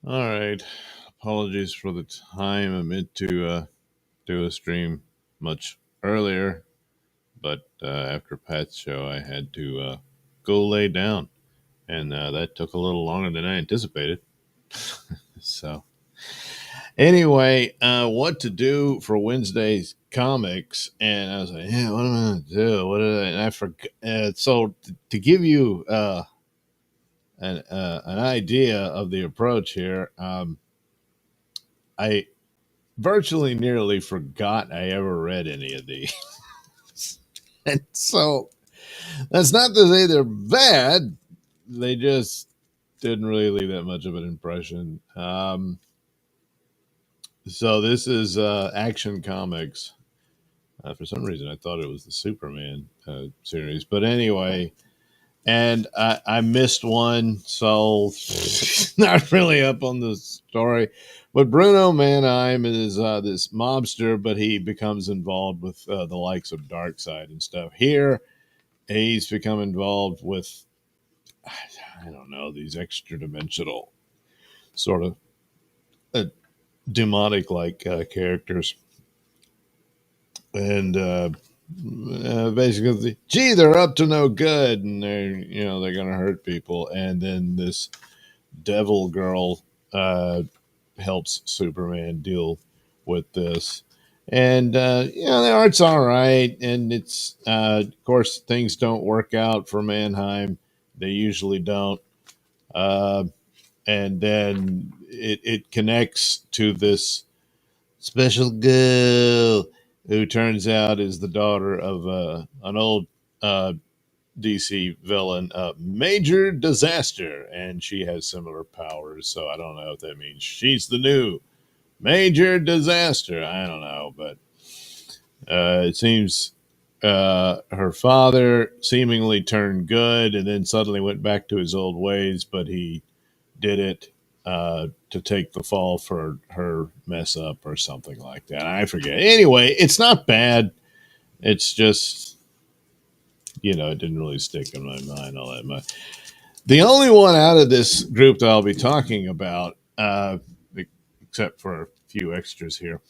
All right. Apologies for the time. I meant to do a stream much earlier, but after Pat's show, I had to go lay down, and that took a little longer than I anticipated. So, anyway, what to do for Wednesday's comics? And I was like, yeah, what am I going to do? What did I? And I forgot. To give you an idea of the approach here, I virtually nearly forgot I ever read any of these. And so that's not to say they're bad. They just didn't really leave that much of an impression. So this is Action Comics. For some reason, I thought it was the Superman series. But anyway, and I missed one, so not really up on the story. But Bruno Mannheim is this mobster, but he becomes involved with the likes of Darkseid and stuff. Here, he's become involved with, I don't know, these extra dimensional sort of uh, demonic like characters. And basically, gee, they're up to no good, and they're gonna hurt people. And then this devil girl helps Superman deal with this. And the art's all right, and it's of course things don't work out for Mannheim. They usually don't. Uh, and then it connects to this special girl who turns out is the daughter of an old uh, DC villain, Major Disaster, and she has similar powers. So I don't know if that means she's the new Major Disaster. I don't know, but it seems her father seemingly turned good and then suddenly went back to his old ways, but he did it to take the fall for her mess up or something like that. I forget. Anyway, it's not bad. It's just, it didn't really stick in my mind all that much. The only one out of this group that I'll be talking about, except for a few extras here,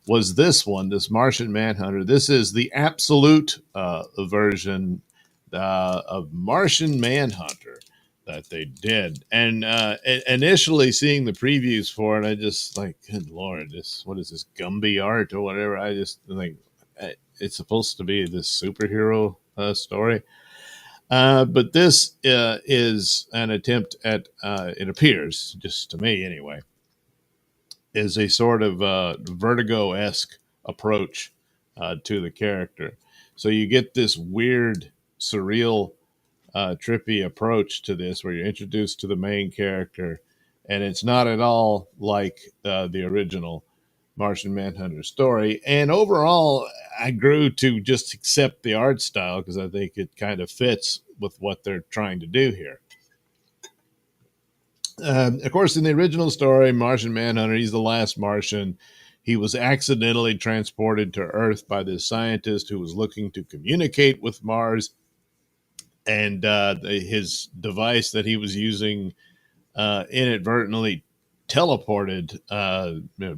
was this one, this Martian Manhunter. This is the absolute version of Martian Manhunter that they did. And initially seeing the previews for it, I just like, good Lord, what is this, Gumby art or whatever? I just think it's supposed to be this superhero story. But this is an attempt at, it appears, just to me anyway, is a sort of Vertigo esque approach to the character. So you get this weird, surreal, trippy approach to this where you're introduced to the main character, and it's not at all like the original Martian Manhunter story. And overall, I grew to just accept the art style because I think it kind of fits with what they're trying to do here. Of course, in the original story, Martian Manhunter, he's the last Martian. He was accidentally transported to Earth by this scientist who was looking to communicate with Mars. And his device that he was using inadvertently teleported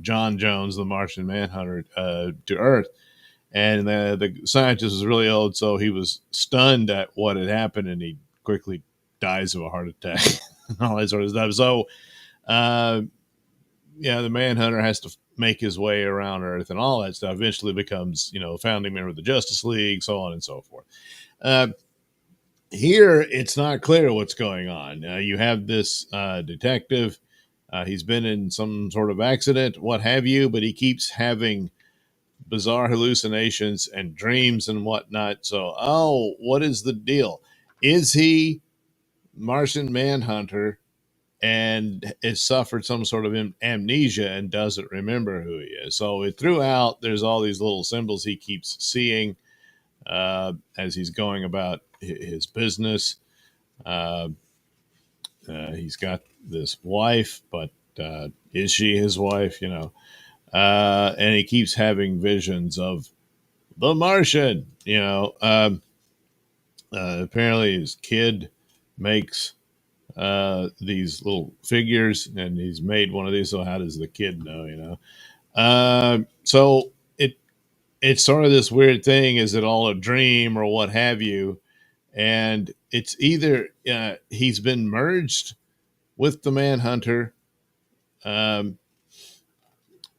John Jones, the Martian Manhunter, to Earth. And the scientist was really old, so he was stunned at what had happened, and he quickly dies of a heart attack and all that sort of stuff. So, uh, the Manhunter has to make his way around Earth and all that stuff. Eventually becomes, a founding member of the Justice League, so on and so forth. Here, it's not clear what's going on. You have this detective. He's been in some sort of accident, what have you, but he keeps having bizarre hallucinations and dreams and whatnot. So, what is the deal? Is he Martian Manhunter and has suffered some sort of amnesia and doesn't remember who he is? So, throughout, there's all these little symbols he keeps seeing as he's going about his business. Uh, he's got this wife, but is she his wife? And he keeps having visions of the Martian. Apparently his kid makes these little figures, and he's made one of these. So how does the kid know? So it's sort of this weird thing. Is it all a dream or what have you? And it's either he's been merged with the Manhunter, um,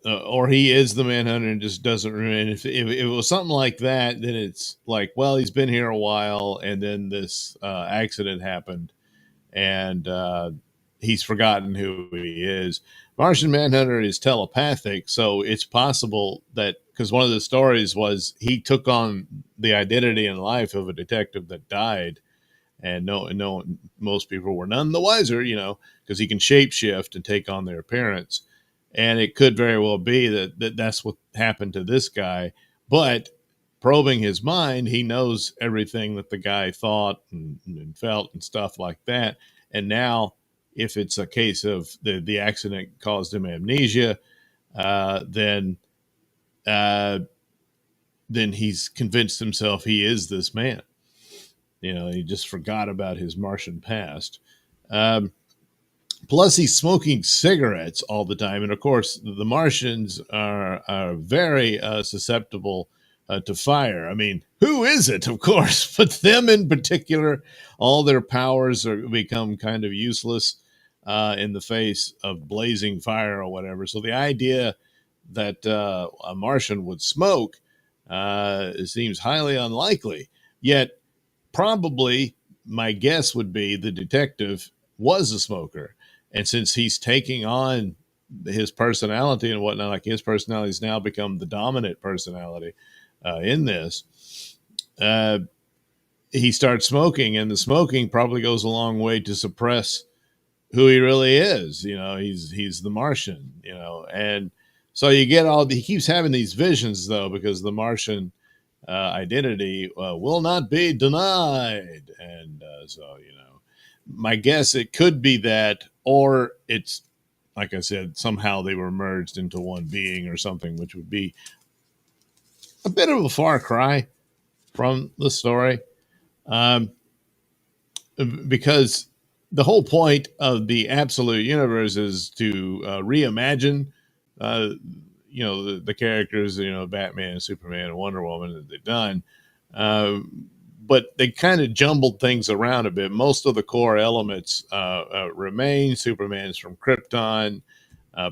or he is the Manhunter and just doesn't remember. If it was something like that, then it's like, well, he's been here a while, and then this accident happened, and he's forgotten who he is. Martian Manhunter is telepathic, so it's possible that because one of the stories was he took on the identity and life of a detective that died, and no, most people were none the wiser, because he can shapeshift and take on their appearance, and it could very well be that's what happened to this guy. But probing his mind, he knows everything that the guy thought and felt and stuff like that. And now, if it's a case of the accident caused him amnesia, uh, then uh, then he's convinced himself he is this man. He just forgot about his Martian past. Um, Plus, he's smoking cigarettes all the time, and of course, the Martians are very susceptible to fire. I mean, who is it? Of course, but them in particular, all their powers become kind of useless in the face of blazing fire or whatever. So the idea that a Martian would smoke seems highly unlikely. Yet probably my guess would be the detective was a smoker. And since he's taking on his personality and whatnot, like his personality has now become the dominant personality in this, uh, he starts smoking, and the smoking probably goes a long way to suppress who he really is. He's the Martian, and so you get he keeps having these visions though, because the Martian identity will not be denied. And so, my guess it could be that, or it's like I said, somehow they were merged into one being or something, which would be a bit of a far cry from the story. Um, because the whole point of the absolute universe is to reimagine, uh, the characters, Batman, Superman, and Wonder Woman that they've done. Uh, but they kind of jumbled things around a bit. Most of the core elements remain. Superman's from Krypton.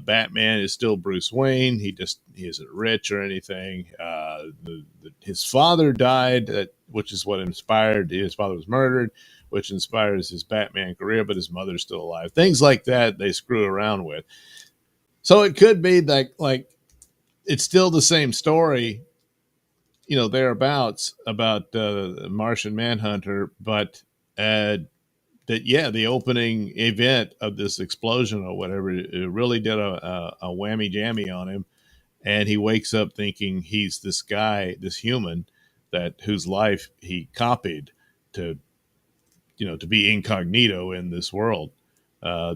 Batman is still Bruce Wayne. He isn't rich or anything. His father died, which is what inspired. His father was murdered, which inspires his Batman career. But his mother's still alive. Things like that they screw around with. So it could be that it's still the same story, thereabouts about Martian Manhunter, but the opening event of this explosion or whatever, it really did a whammy jammy on him, and he wakes up thinking he's this guy, this human whose life he copied to to be incognito in this world, uh,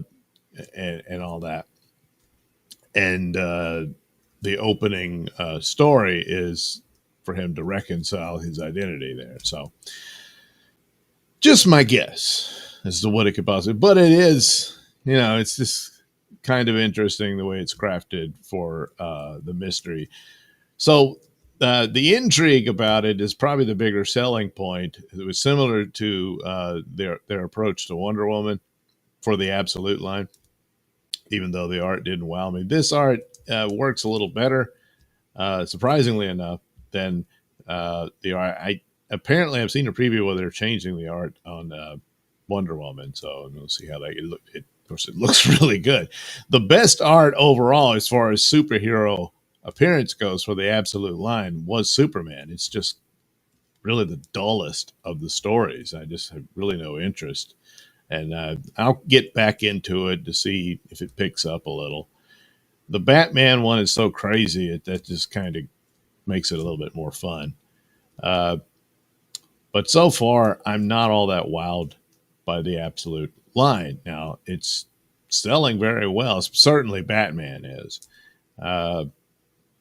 and all that, and the opening story is for him to reconcile his identity there. So, just my guess as to what it could possibly, but it is, it's just kind of interesting the way it's crafted for the mystery. So, the intrigue about it is probably the bigger selling point. It was similar to their approach to Wonder Woman for the Absolute line, even though the art didn't wow me. This art works a little better, surprisingly enough, than the art. Apparently I've seen a preview where they're changing the art on Wonder Woman, so we'll see how that look. Of course, it looks really good. The best art overall, as far as superhero appearance goes, for the Absolute line was Superman. It's just really the dullest of the stories. I just have really no interest, and I'll get back into it to see if it picks up a little. The Batman one is so crazy that just kind of makes it a little bit more fun. Uh, but so far, I'm not all that wowed by the Absolute line. Now, it's selling very well. Certainly, Batman is. Uh,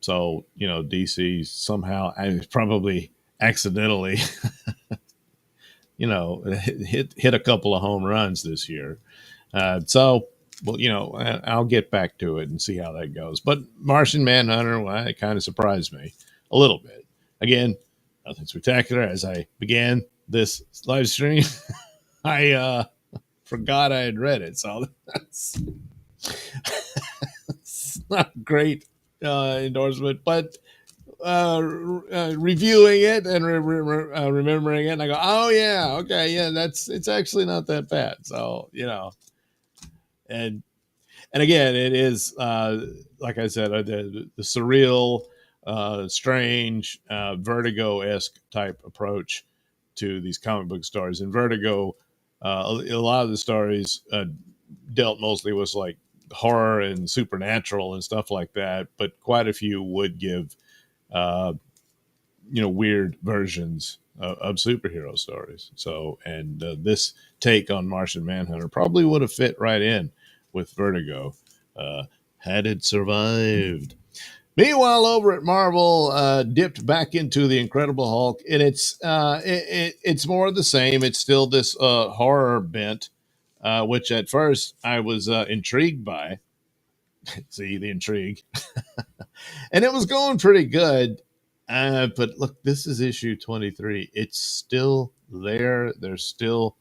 so, DC somehow, I probably accidentally hit a couple of home runs this year. So, well, I'll get back to it and see how that goes. But Martian Manhunter, well, it kind of surprised me a little bit. Again, nothing spectacular. As I began this live stream, I forgot I had read it, so that's it's not a great endorsement. But reviewing it and remembering it, and I go, oh yeah, okay, yeah, it's actually not that bad. So and again, it is like I said, the surreal, strange, Vertigo-esque type approach to these comic book stories. And Vertigo, a lot of the stories dealt mostly with like horror and supernatural and stuff like that, but quite a few would give uh, weird versions of superhero stories. So, and this take on Martian Manhunter probably would have fit right in with Vertigo had it survived. Meanwhile, over at Marvel, dipped back into the Incredible Hulk, and it's more of the same. It's still this horror bent, which at first I was intrigued by. See the intrigue, and it was going pretty good. But look, this is issue 23. It's still there. There's still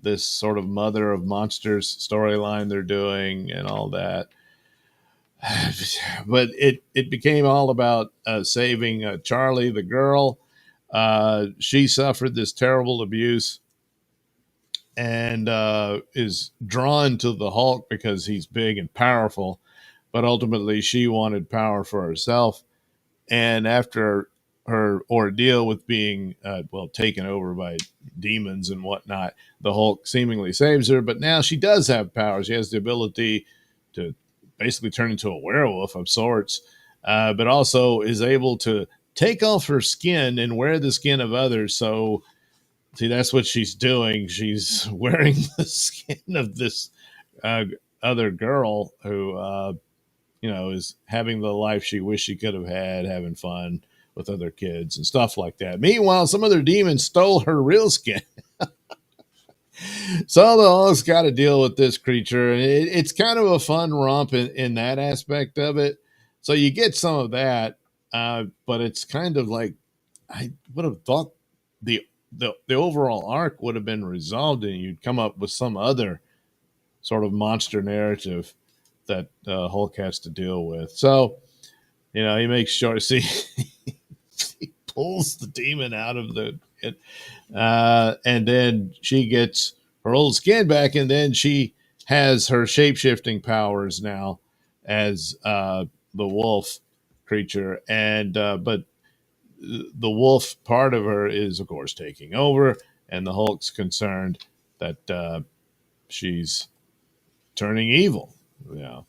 this sort of mother of monsters storyline they're doing and all that. But it became all about saving Charlie, the girl. She suffered this terrible abuse and is drawn to the Hulk because he's big and powerful. But ultimately, she wanted power for herself. And after her ordeal with being taken over by demons and whatnot, the Hulk seemingly saves her. But now she does have powers. She has the ability to basically turn into a werewolf of sorts, but also is able to take off her skin and wear the skin of others. So, see, that's what she's doing. She's wearing the skin of this uh, other girl who is having the life she wished she could have had, having fun with other kids and stuff like that. Meanwhile, some other demon stole her real skin. So the Hulk's got to deal with this creature. And it's kind of a fun romp in that aspect of it. So you get some of that, but it's kind of like I would have thought the overall arc would have been resolved and you'd come up with some other sort of monster narrative that Hulk has to deal with. So, he makes sure, see, he pulls the demon out of it, and then she gets her old skin back, and then she has her shape-shifting powers now as the wolf creature. And but the wolf part of her is, of course, taking over, and the Hulk's concerned that she's turning evil. Yeah.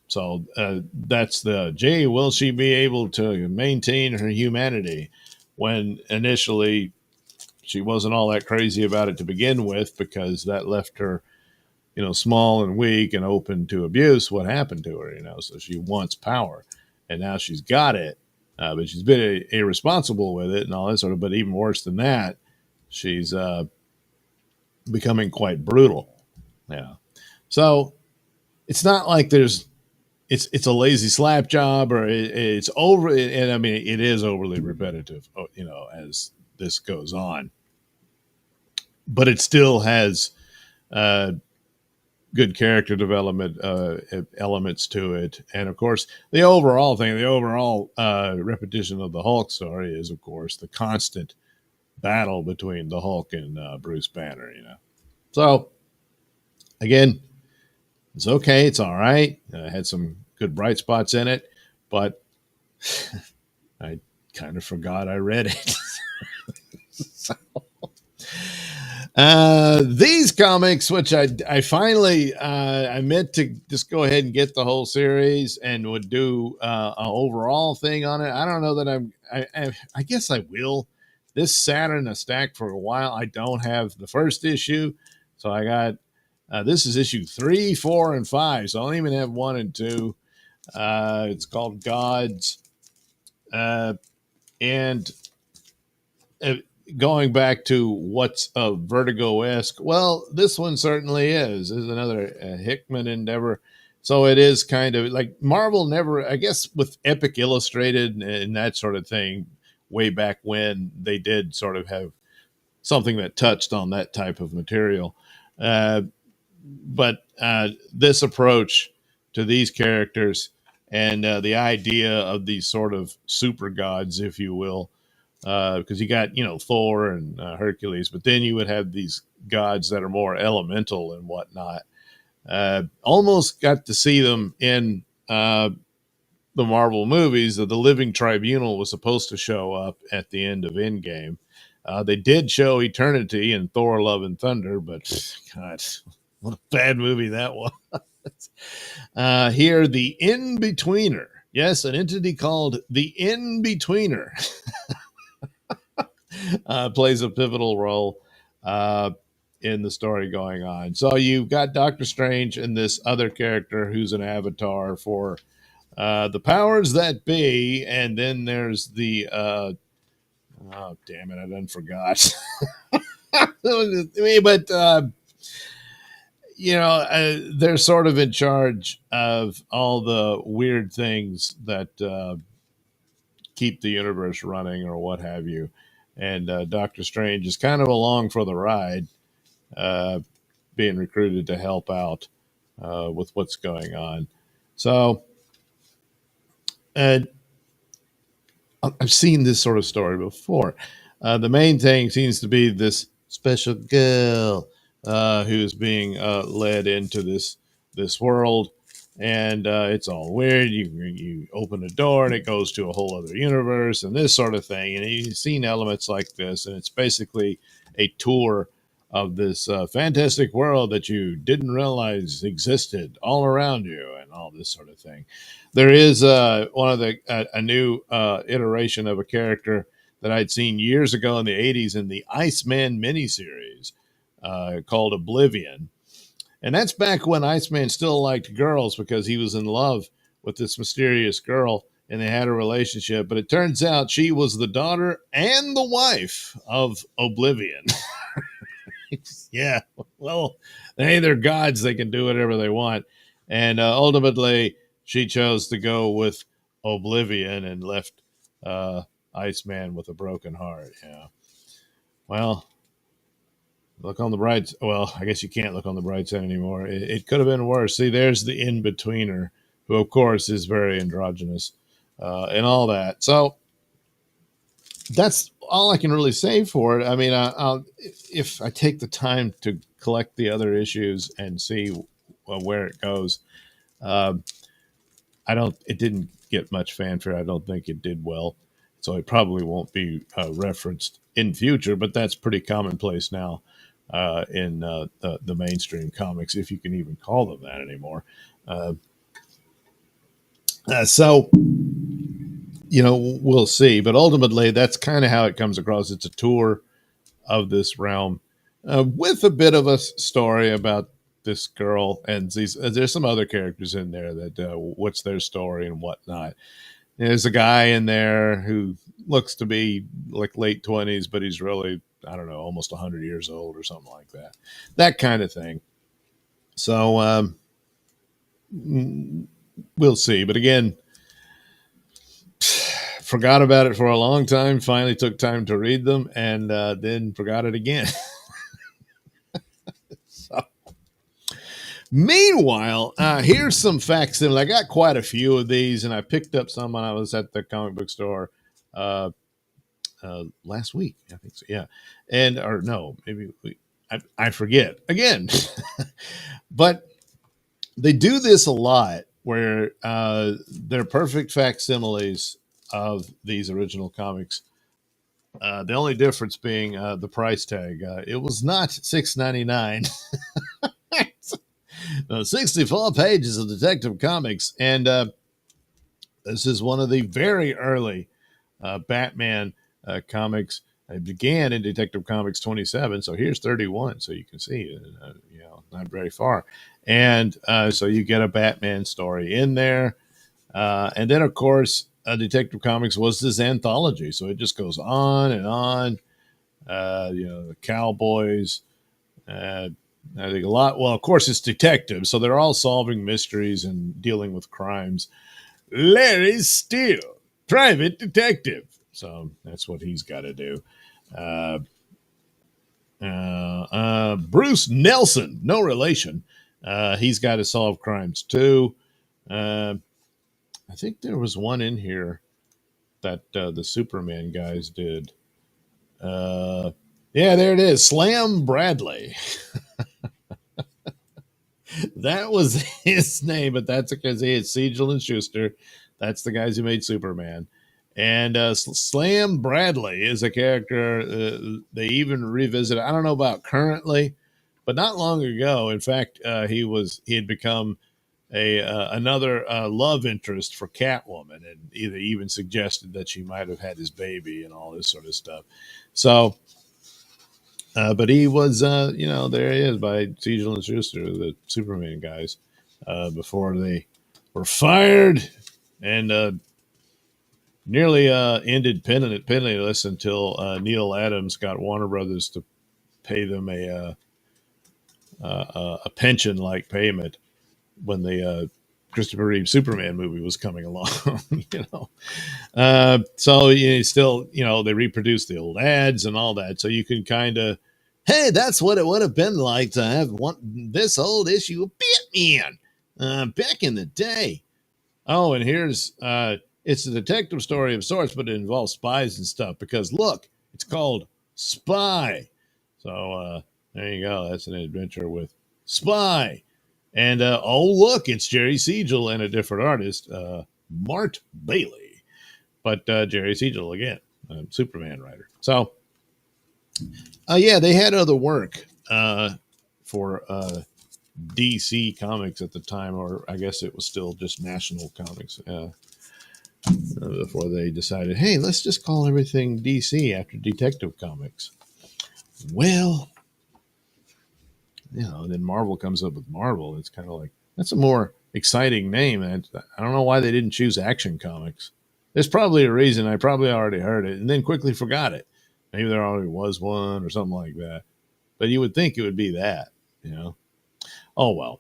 So that's the J. Will she be able to maintain her humanity when initially she wasn't all that crazy about it to begin with, because that left her, small and weak and open to abuse. What happened to her, So she wants power, and now she's got it, but she's been irresponsible with it and all that sort of. But even worse than that, she's becoming quite brutal. Yeah. So it's not like it's a lazy slap job or it's over. And I mean, it is overly repetitive, as this goes on, but it still has good character development elements to it. And of course, the overall repetition of the Hulk story is, of course, the constant battle between the Hulk and Bruce Banner, So again, it's okay. It's all right. Had some good bright spots in it, but I kind of forgot I read it. So, these comics, which I finally I meant to just go ahead and get the whole series and would do an overall thing on it. I don't know that I guess I will. This sat in a stack for a while. I don't have the first issue, so I got this is issue 3, 4, and 5. So I don't even have 1 and 2. It's called Gods, and going back to what's a Vertigo-esque, well, this one certainly is. This is another Hickman endeavor. So it is kind of like Marvel never, I guess, with Epic Illustrated and that sort of thing, way back when they did sort of have something that touched on that type of material. But this approach to these characters and the idea of these sort of super gods, if you will, because you got Thor and Hercules, but then you would have these gods that are more elemental and whatnot. Almost got to see them in the Marvel movies. The Living Tribunal was supposed to show up at the end of Endgame. They did show Eternity in Thor: Love and Thunder, but God, what a bad movie that was. Here, the In-Betweener. Yes, an entity called the In-Betweener plays a pivotal role in the story going on. So you've got Doctor Strange and this other character who's an avatar for the powers that be, and then there's the oh damn it, I done forgot. But they're sort of in charge of all the weird things that keep the universe running or what have you. And Doctor Strange is kind of along for the ride, being recruited to help out with what's going on. So, and I've seen this sort of story before. The main thing seems to be this special girl who's being led into this world, and it's all weird. You open a door and it goes to a whole other universe and this sort of thing. And you've seen elements like this, and it's basically a tour of this fantastic world that you didn't realize existed all around you, and all this sort of thing. There is a new iteration of a character that I'd seen years ago in the 80s in the Iceman miniseries called Oblivion. And that's back when Iceman still liked girls because he was in love with this mysterious girl and they had a relationship. But it turns out she was the daughter and the wife of Oblivion. Yeah, well, hey, they're gods. They can do whatever they want. And ultimately, she chose to go with Oblivion and left Iceman with a broken heart. Yeah. Well, look on the bright. Well, I guess you can't look on the bright side anymore. It could have been worse. See, there's the in-betweener, who, of course, is very androgynous and all that. So that's all I can really say for it. I mean, if I take the time to collect the other issues and see where it goes, it didn't get much fanfare. I don't think it did well. So it probably won't be referenced in future, but that's pretty commonplace now in the mainstream comics, if you can even call them that anymore. So, we'll see. But ultimately, that's kind of how it comes across. It's a tour of this realm with a bit of a story about this girl, and there's some other characters in there that what's their story and whatnot. There's a guy in there who looks to be like late 20s, but he's really, I don't know, almost 100 years old or something like that. That kind of thing. So we'll see. But again, forgot about it for a long time, finally took time to read them, and then forgot it again. So, meanwhile, here's some facsimile. I got quite a few of these, and I picked up some when I was at the comic book store last week. I think so, yeah. Or no, maybe I forget again. But they do this a lot where they're perfect facsimiles of these original comics. The only difference being the price tag. It was not $6.99. 64 pages of Detective Comics, and this is one of the very early Batman comics. It began in Detective Comics 27, so here's 31, so you can see, not very far. And so you get a Batman story in there, and then of course, Detective Comics was this anthology, so it just goes on and on. The cowboys. I think a lot. Well, of course, it's detectives, so they're all solving mysteries and dealing with crimes. Larry Steele, private detective. So that's what he's got to do. Uh, Bruce Nelson, no relation. He's got to solve crimes too. Uh, I think there was one in here that the Superman guys did. Yeah, there it is. Slam Bradley. That was his name, but that's because he had Siegel and Schuster. That's the guys who made Superman. And Slam Bradley is a character they even revisited. I don't know about currently, but not long ago. In fact, he had become a another love interest for Catwoman, and they even suggested that she might have had his baby and all this sort of stuff. So but he was, there he is by Siegel and Schuster, the Superman guys, before they were fired and nearly ended penniless until Neil Adams got Warner Brothers to pay them a pension like payment when the Christopher Reeve Superman movie was coming along. So still, they reproduced the old ads and all that, so you can kind of, hey, that's what it would have been like to have this old issue of Batman back in the day. Oh, and here's it's a detective story of sorts, but it involves spies and stuff because look, it's called Spy. So there you go. That's an adventure with Spy. And oh, look, it's Jerry Siegel and a different artist, Mart Bailey. But Jerry Siegel again, Superman writer. So, yeah, they had other work for DC Comics at the time, or I guess it was still just National Comics before they decided, hey, let's just call everything DC after Detective Comics. Well, then Marvel comes up with Marvel. It's kind of like, that's a more exciting name. I don't know why they didn't choose Action Comics. There's probably a reason. I probably already heard it and then quickly forgot it. Maybe there already was one or something like that. But you would think it would be that, Oh, well.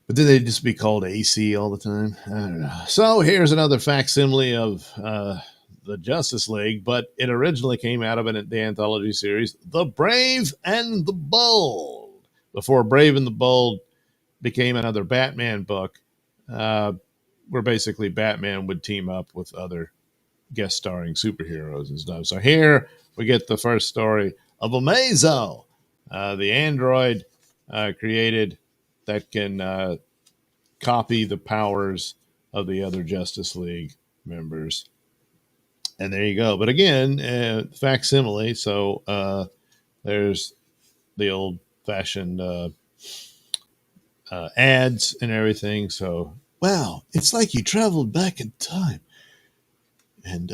But then they'd just be called AC all the time. I don't know. So here's another facsimile of the Justice League, but it originally came out of the anthology series, The Brave and the Bold. Before Brave and the Bold became another Batman book, where basically Batman would team up with other guest starring superheroes and stuff. So here we get the first story of Amazo, the android created that can copy the powers of the other Justice League members. And there you go. But again, facsimile. So there's the old fashioned ads and everything. So, wow, it's like you traveled back in time and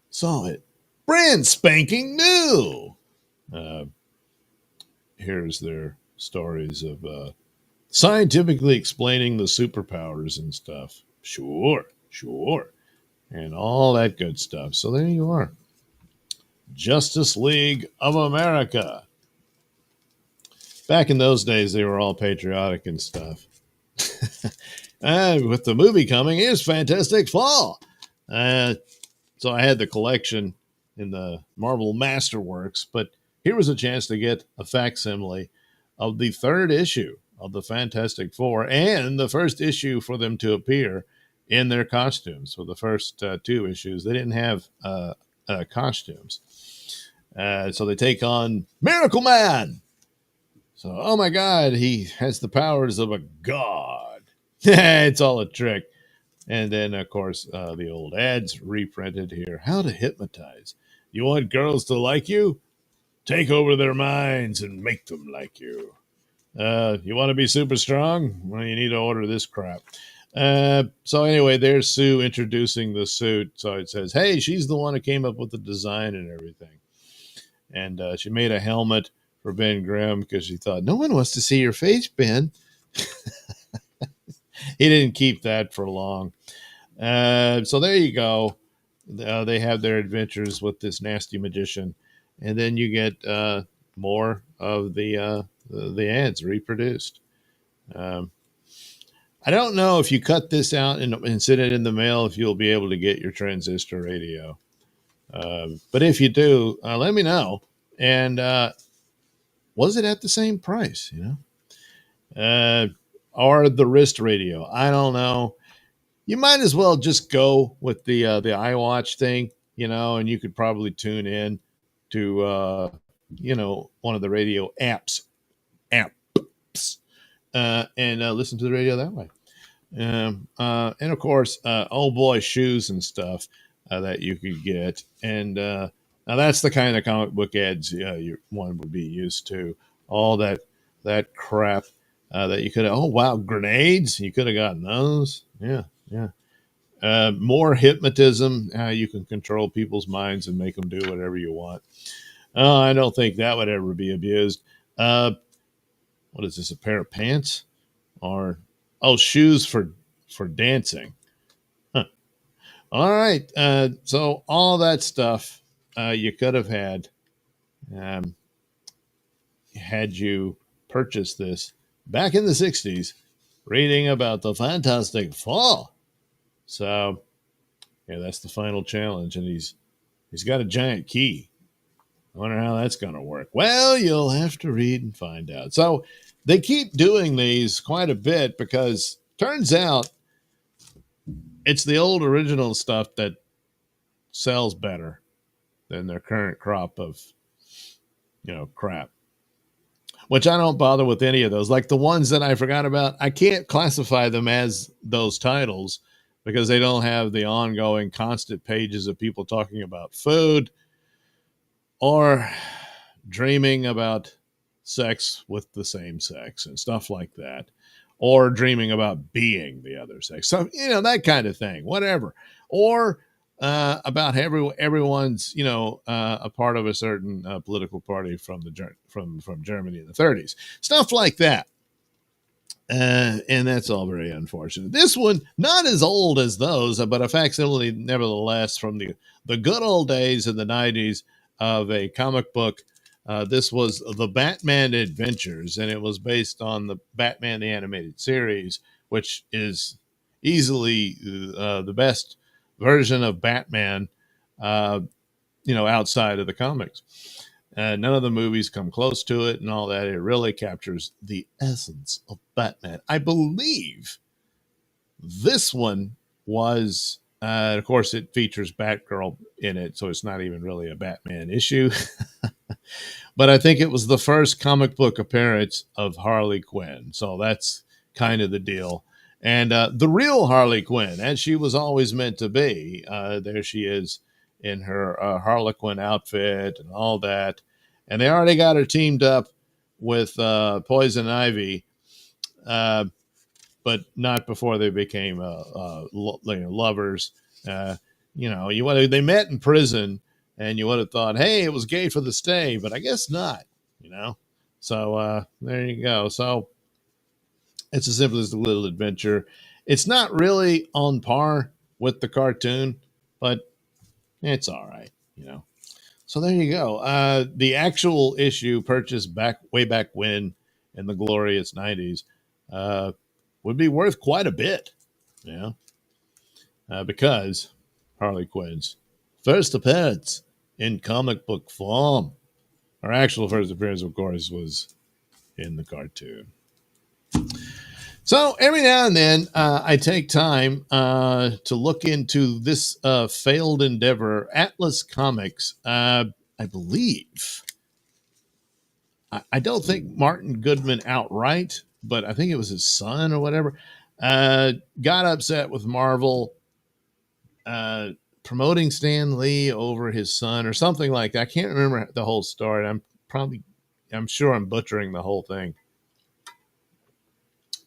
saw it brand spanking new. Here's their stories of scientifically explaining the superpowers and stuff. Sure. And all that good stuff. So there you are. Justice League of America. Back in those days, they were all patriotic and stuff. And with the movie coming, here's Fantastic Four. So I had the collection in the Marvel Masterworks, but here was a chance to get a facsimile of the third issue of the Fantastic Four and the first issue for them to appear in their costumes. For the first two issues, they didn't have costumes. So they take on Miracle Man. So, oh my God, he has the powers of a god. It's all a trick. And then, of course, the old ads reprinted here. How to hypnotize. You want girls to like you? Take over their minds and make them like you. You want to be super strong? Well, you need to order this crap. So anyway, there's Sue introducing the suit. So it says, hey, she's the one who came up with the design and everything. And she made a helmet for Ben Grimm because she thought, no one wants to see your face, Ben. He didn't keep that for long. So there you go. They have their adventures with this nasty magician. and then you get more of the ads reproduced. Um, I don't know if you cut this out and send it in the mail if you'll be able to get your transistor radio. But if you do, let me know. And was it at the same price? Or the wrist radio? I don't know. You might as well just go with the iWatch thing, and you could probably tune in to one of the radio apps, and listen to the radio that way. And of course, oh boy, shoes and stuff that you could get. And now that's the kind of comic book ads one would be used to. All that crap that you could have. Oh wow, grenades! You could have gotten those. Yeah, yeah. More hypnotism. You can control people's minds and make them do whatever you want. I don't think that would ever be abused. What is this? A pair of pants? Or shoes for dancing? Huh. All right. So all that stuff you could have um, had you purchased this back in the 60s, reading about the Fantastic Four. So yeah, that's the final challenge, and he's got a giant key. I wonder how that's going to work. Well, you'll have to read and find out. So they keep doing these quite a bit because turns out it's the old original stuff that sells better than their current crop of crap. Which I don't bother with any of those. Like the ones that I forgot about, I can't classify them as those titles because they don't have the ongoing constant pages of people talking about food or dreaming about sex with the same sex and stuff like that, or dreaming about being the other sex. So, that kind of thing, whatever. Or about everyone's, a part of a certain political party from Germany in the 30s, stuff like that. And that's all very unfortunate. This one, not as old as those, but a facsimile, nevertheless, from the good old days in the 90s of a comic book. This was The Batman Adventures, and it was based on the Batman the Animated Series, which is easily the best version of Batman, outside of the comics. None of the movies come close to it and all that. It really captures the essence of Batman. I believe this one was, of course, it features Batgirl in it, so it's not even really a Batman issue. But I think it was the first comic book appearance of Harley Quinn. So that's kind of the deal. And the real Harley Quinn, as she was always meant to be, there she is in her Harlequin outfit and all that. And they already got her teamed up with Poison Ivy, but not before they became lovers. They met in prison, and you would have thought, hey, it was gay for the stay, but I guess not, So there you go. So it's as simple as a little adventure. It's not really on par with the cartoon, but it's all right, So there you go. The actual issue purchased way back when in the glorious 90s would be worth quite a bit, because Harley Quinn's first appearance in comic book form. Her actual first appearance, of course, was in the cartoon. So every now and then, I take time to look into this failed endeavor, Atlas Comics. I believe, I don't think Martin Goodman outright, but I think it was his son or whatever, got upset with Marvel promoting Stan Lee over his son or something like that. I can't remember the whole story. I'm sure I'm butchering the whole thing.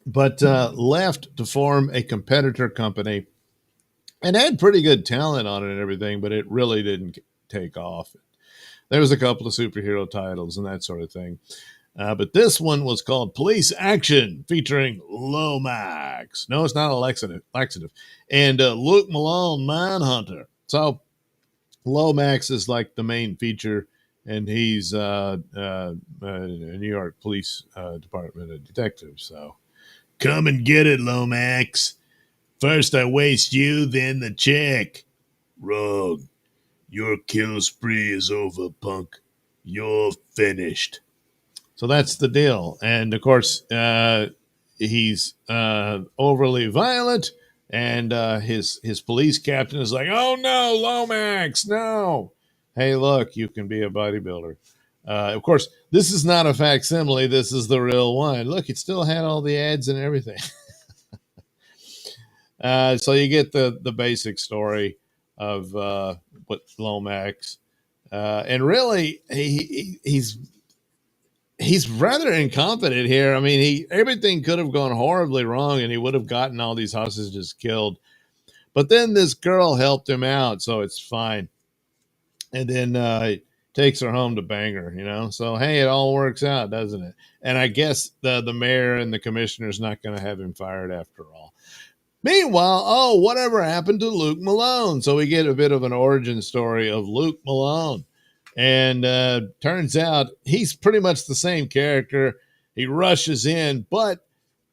But left to form a competitor company and had pretty good talent on it and everything, but it really didn't take off. There was a couple of superhero titles and that sort of thing. But this one was called Police Action, featuring Lomax. No, it's not a laxative. And Luke Malone, Manhunter. So Lomax is like the main feature and he's a New York Police Department detective. So come and get it, Lomax. First I waste you, then the chick. Wrong. Your kill spree is over, punk. You're finished. So that's the deal. And of course, he's overly violent, and his police captain is like, "Oh no, Lomax, no! Hey, look, you can be a bodybuilder." Of course, this is not a facsimile. This is the real one. Look, it still had all the ads and everything. So you get the basic story of what Lomax, and really he's rather incompetent here. I mean, everything could have gone horribly wrong, and he would have gotten all these hostages killed. But then this girl helped him out, so it's fine. And then takes her home to bang her. So hey, it all works out, doesn't it? And I guess the mayor and the commissioner's not going to have him fired after all. Meanwhile, whatever happened to Luke Malone? So we get a bit of an origin story of Luke Malone. And turns out he's pretty much the same character. He rushes in, but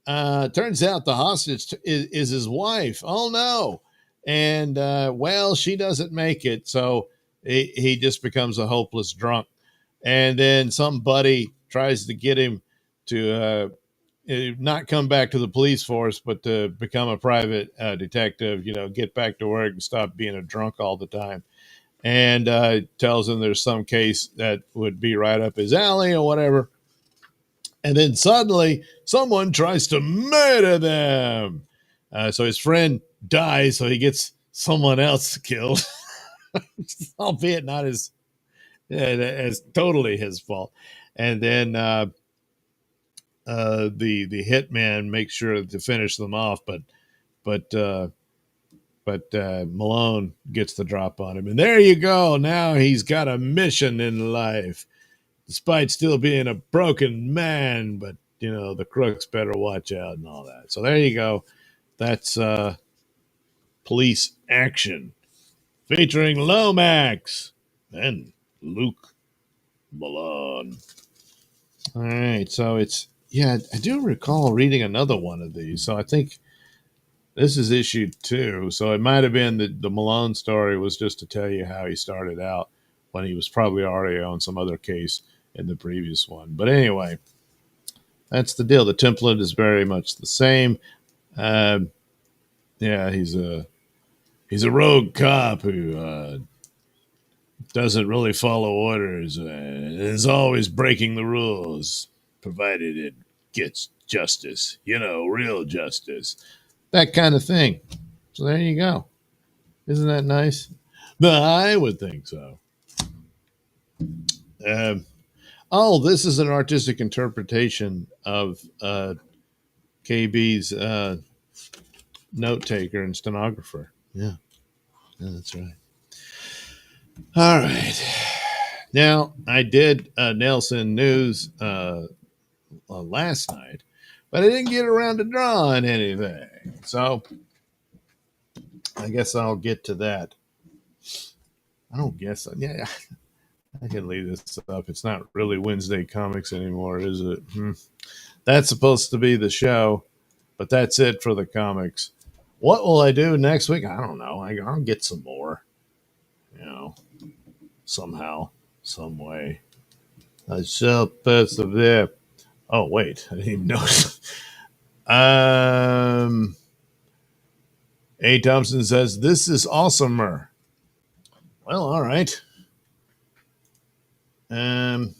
turns out the hostage is his wife. Oh, no. And, well, she doesn't make it. So he just becomes a hopeless drunk. And then somebody tries to get him to not come back to the police force, but to become a private detective, get back to work and stop being a drunk all the time. And tells him there's some case that would be right up his alley or whatever. And then suddenly someone tries to murder them. So his friend dies, so he gets someone else killed, albeit not as totally his fault. And then the hitman makes sure to finish them off, but Malone gets the drop on him, and there you go. Now he's got a mission in life, despite still being a broken man. But the crooks better watch out and all that. So there you go. That's police action featuring Lomax and Luke Malone. All right, so I do recall reading another one of these. So I think this is issue 2. So it might have been the Malone story was just to tell you how he started out when he was probably already on some other case in the previous one. But anyway, that's the deal. The template is very much the same. Yeah, he's a rogue cop who doesn't really follow orders and is always breaking the rules, provided it gets justice, real justice, that kind of thing. So there you go. Isn't that nice? I would think so. This is an artistic interpretation of KB's note taker and stenographer. Yeah, that's right. All right. Now, I did Nailsin News last night, but I didn't get around to drawing anything. So I guess I'll get to that. I don't guess. Yeah, I can leave this up. It's not really Wednesday Comics anymore, is it? That's supposed to be the show, but that's it for the comics. What will I do next week? I don't know. I'll get some more, somehow, some way. I shall persevere. Oh, wait. I didn't even notice. A. Thompson says, this is awesomer. Well, all right. What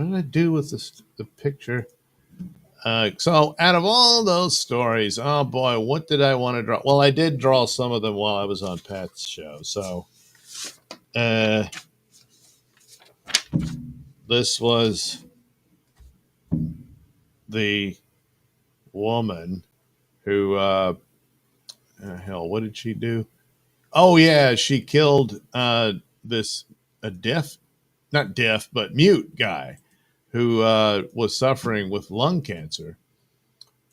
did I do with the picture? So out of all those stories, oh boy, what did I want to draw? Well, I did draw some of them while I was on Pat's show. So this was the woman who, hell, what did she do? Oh yeah, she killed this mute guy who was suffering with lung cancer,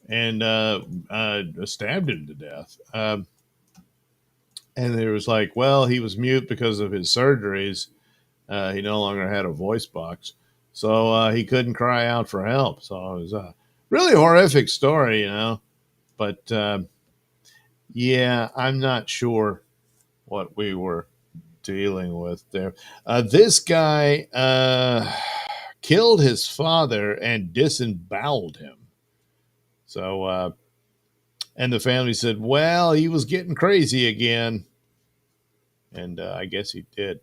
and stabbed him to death. And there was like, well, he was mute because of his surgeries, He no longer had a voice box, so he couldn't cry out for help. So it was a really horrific story, But yeah, I'm not sure what we were dealing with there. This guy killed his father and disemboweled him. So, and the family said, well, he was getting crazy again. And I guess he did.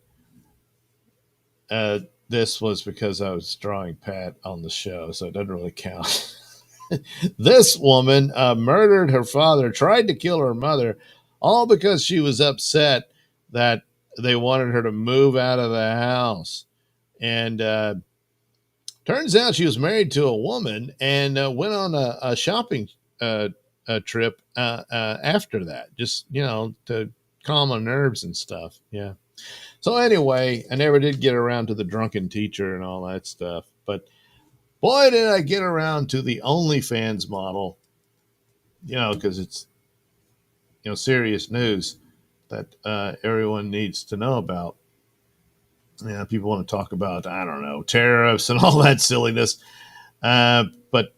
Uh, this was because I was drawing Pat on the show, so it doesn't really count. This woman murdered her father, tried to kill her mother, all because she was upset that they wanted her to move out of the house. And turns out she was married to a woman and went on a shopping a trip after that, just, to calm her nerves and stuff. Yeah. So anyway, I never did get around to the drunken teacher and all that stuff. But boy, did I get around to the OnlyFans model, because it's, serious news that everyone needs to know about. Yeah, people want to talk about, I don't know, tariffs and all that silliness. But,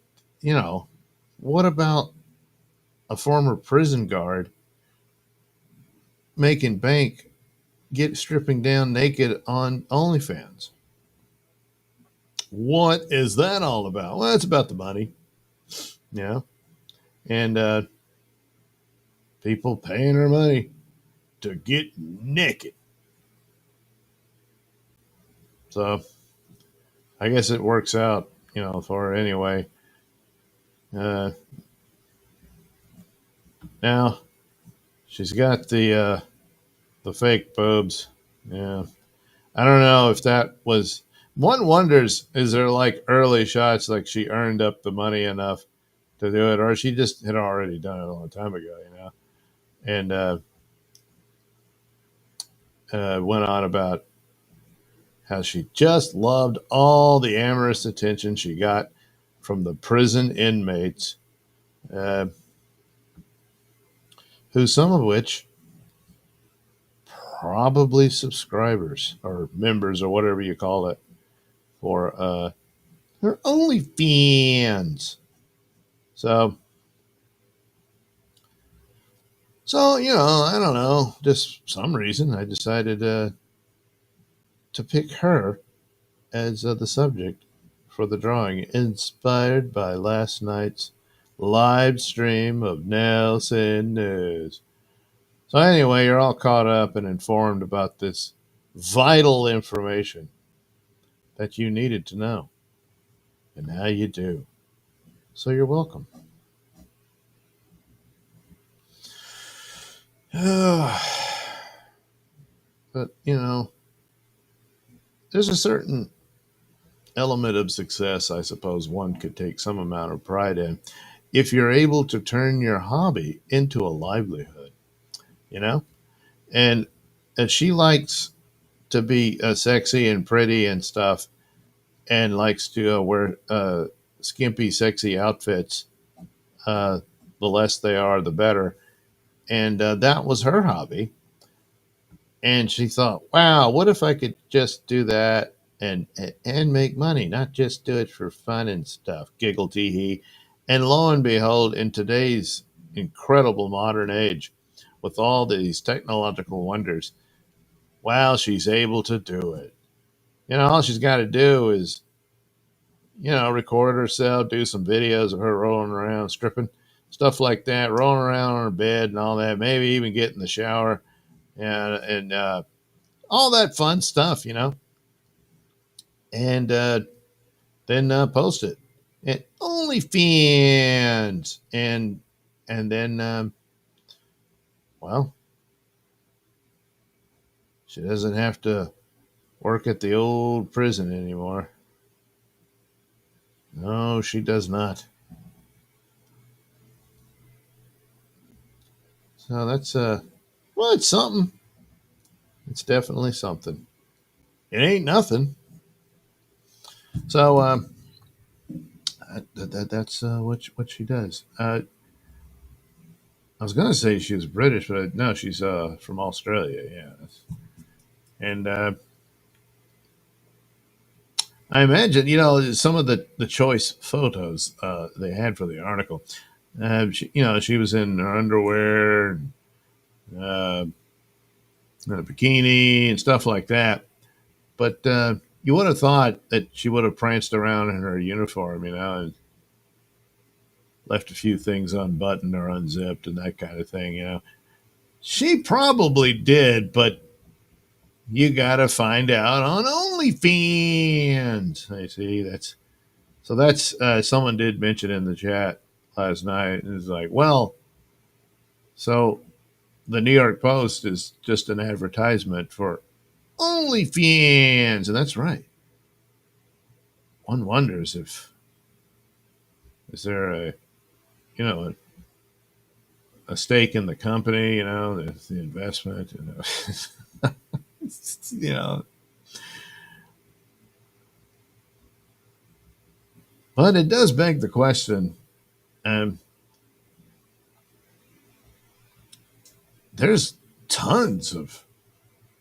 what about a former prison guard making bank, stripping down naked on OnlyFans? What is that all about? Well, it's about the money. Yeah. And people paying her money to get naked. So I guess it works out, for her anyway. Now she's got the fake boobs. Yeah. I don't know if that was. One wonders, is there like early shots, like she earned up the money enough to do it, or she just had already done it a long time ago, and went on about how she just loved all the amorous attention she got from the prison inmates, uh, who some of which probably subscribers or members or whatever you call it for her OnlyFans. So, I don't know, just some reason I decided to pick her as the subject for the drawing, inspired by last night's live stream of Nailsin News. So anyway, you're all caught up and informed about this vital information that you needed to know. And now you do. So you're welcome. But, there's a certain element of success I suppose one could take some amount of pride in if you're able to turn your hobby into a livelihood, you know? And she likes to be sexy and pretty and stuff, and likes to wear skimpy, sexy outfits. The less they are, the better. And that was her hobby. And she thought, wow, what if I could just do that and make money, not just do it for fun and stuff, giggle tee hee. And lo and behold, in today's incredible modern age, with all these technological wonders, wow, she's able to do it. All she's got to do is, record herself, do some videos of her rolling around, stripping, stuff like that, rolling around on her bed and all that, maybe even get in the shower and all that fun stuff, and then post it. And OnlyFans, and then, well, she doesn't have to work at the old prison anymore. No, she does not. So that's well, it's something. It's definitely something. It ain't nothing. So that's what she does. I was gonna say she was British, but no, she's from Australia. Yeah, and I imagine, some of the choice photos they had for the article. She was in her underwear, uh, and a bikini, and stuff like that. But you would have thought that she would have pranced around in her uniform, and left a few things unbuttoned or unzipped and that kind of thing. She probably did, but you got to find out on OnlyFans. I see. That's someone did mention in the chat last night. It's like, well, so the New York Post is just an advertisement for OnlyFans, and that's right. One wonders if is there you know a stake in the company, the investment, you know. But it does beg the question. Um, there's tons of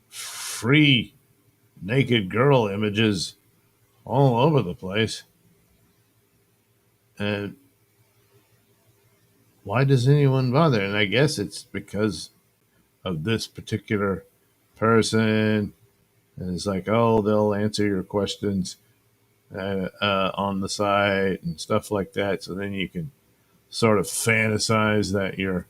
free naked girl images all over the place. And why does anyone bother? And I guess it's because of this particular person. And it's like, oh, they'll answer your questions on the site and stuff like that. So then you can sort of fantasize that you're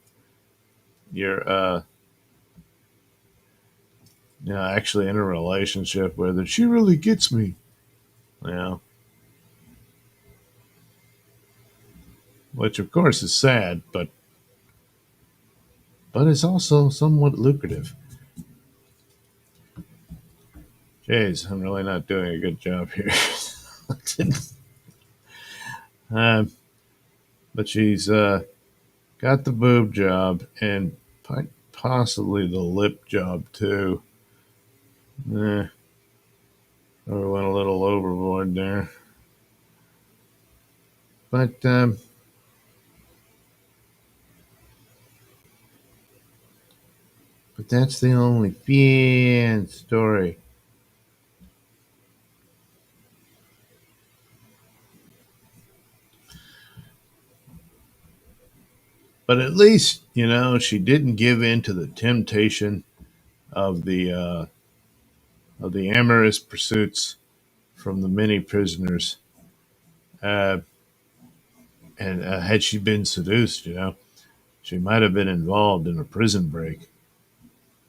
actually in a relationship with her. She really gets me. You know, which of course is sad, but it's also somewhat lucrative. Jeez, I'm really not doing a good job here. um, but she's got the boob job and possibly the lip job too. Eh, I went a little overboard there. But that's the only fan story. But at least she didn't give in to the temptation of the amorous pursuits from the many prisoners. Uh, and had she been seduced, she might have been involved in a prison break.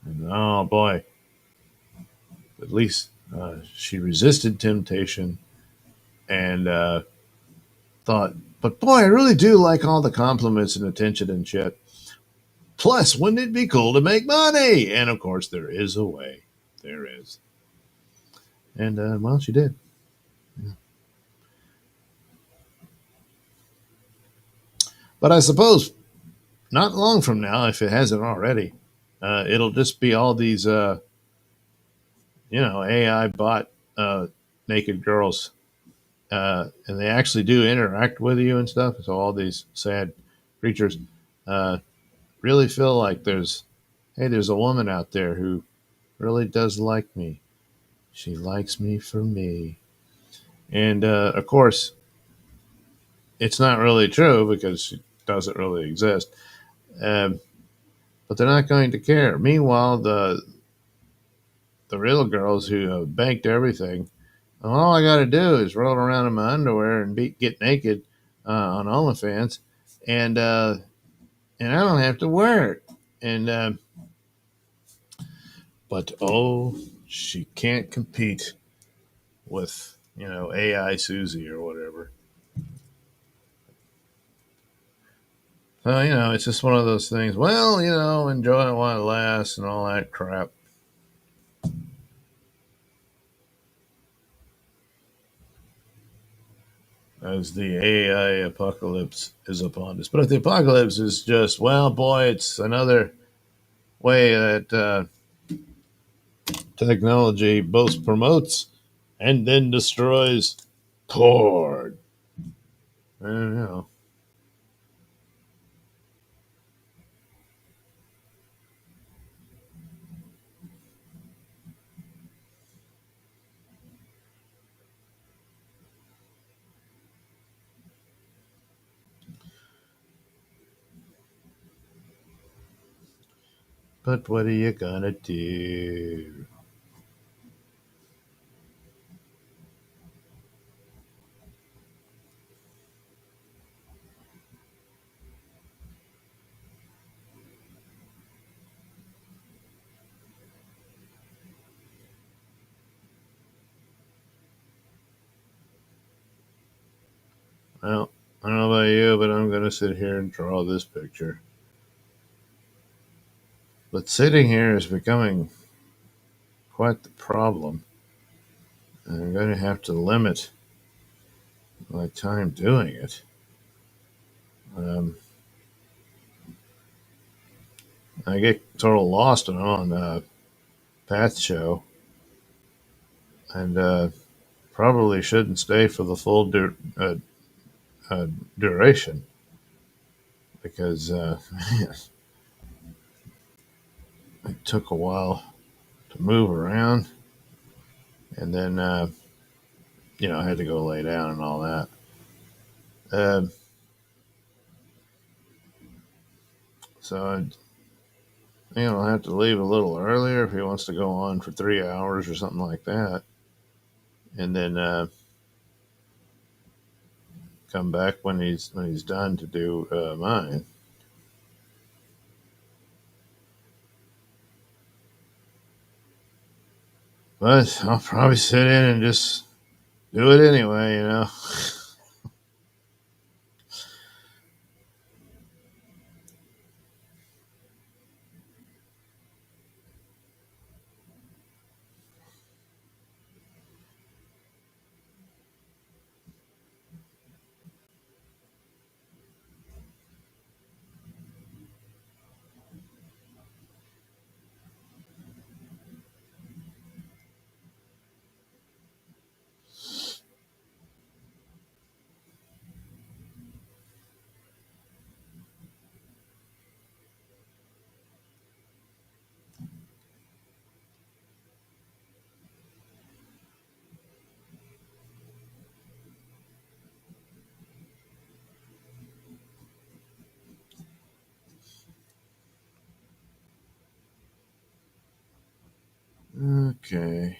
And oh boy, at least she resisted temptation and thought, but boy, I really do like all the compliments and attention and shit. Plus, wouldn't it be cool to make money? And of course, there is a way. There is. And well, she did. Yeah. But I suppose not long from now, if it hasn't already, it'll just be all these, AI bot naked girls, and they actually do interact with you and stuff. So all these sad creatures uh, really feel like there's a woman out there who really does like me. She likes me for me, and of course, it's not really true because she doesn't really exist. Um, but they're not going to care. Meanwhile, the real girls who have banked everything, all I got to do is roll around in my underwear and get naked on OnlyFans, and and I don't have to work. And but oh, she can't compete with AI Susie or whatever. So it's just one of those things. Well, enjoy it while it lasts and all that crap. As the AI apocalypse is upon us. But if the apocalypse is just, well, boy, it's another way that technology both promotes and then destroys porn. I don't know. But what are you gonna do? Well, I don't know about you, but I'm gonna sit here and draw this picture. But sitting here is becoming quite the problem. And I'm going to have to limit my time doing it. Um, I get total lost on Pat's show, and probably shouldn't stay for the full uh, duration because it took a while to move around, and then I had to go lay down and all that. Um, so I'll have to leave a little earlier if he wants to go on for 3 hours or something like that, and then come back when he's done to do mine. But I'll probably sit in and just do it anyway. Okay.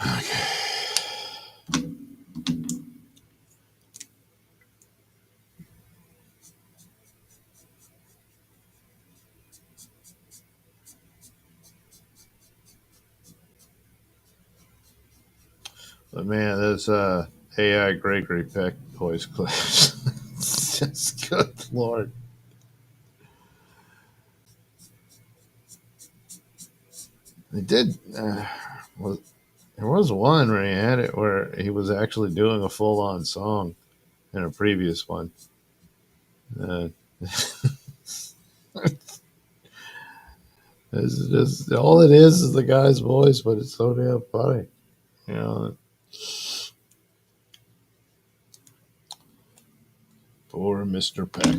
Okay. But man, those AI Gregory Peck voice clips. Just good lord. They did. Well, there was one where he had it where he was actually doing a full on song in a previous one. Uh, it's just all it is the guy's voice, but it's so damn funny. You know, poor Mr. Peck.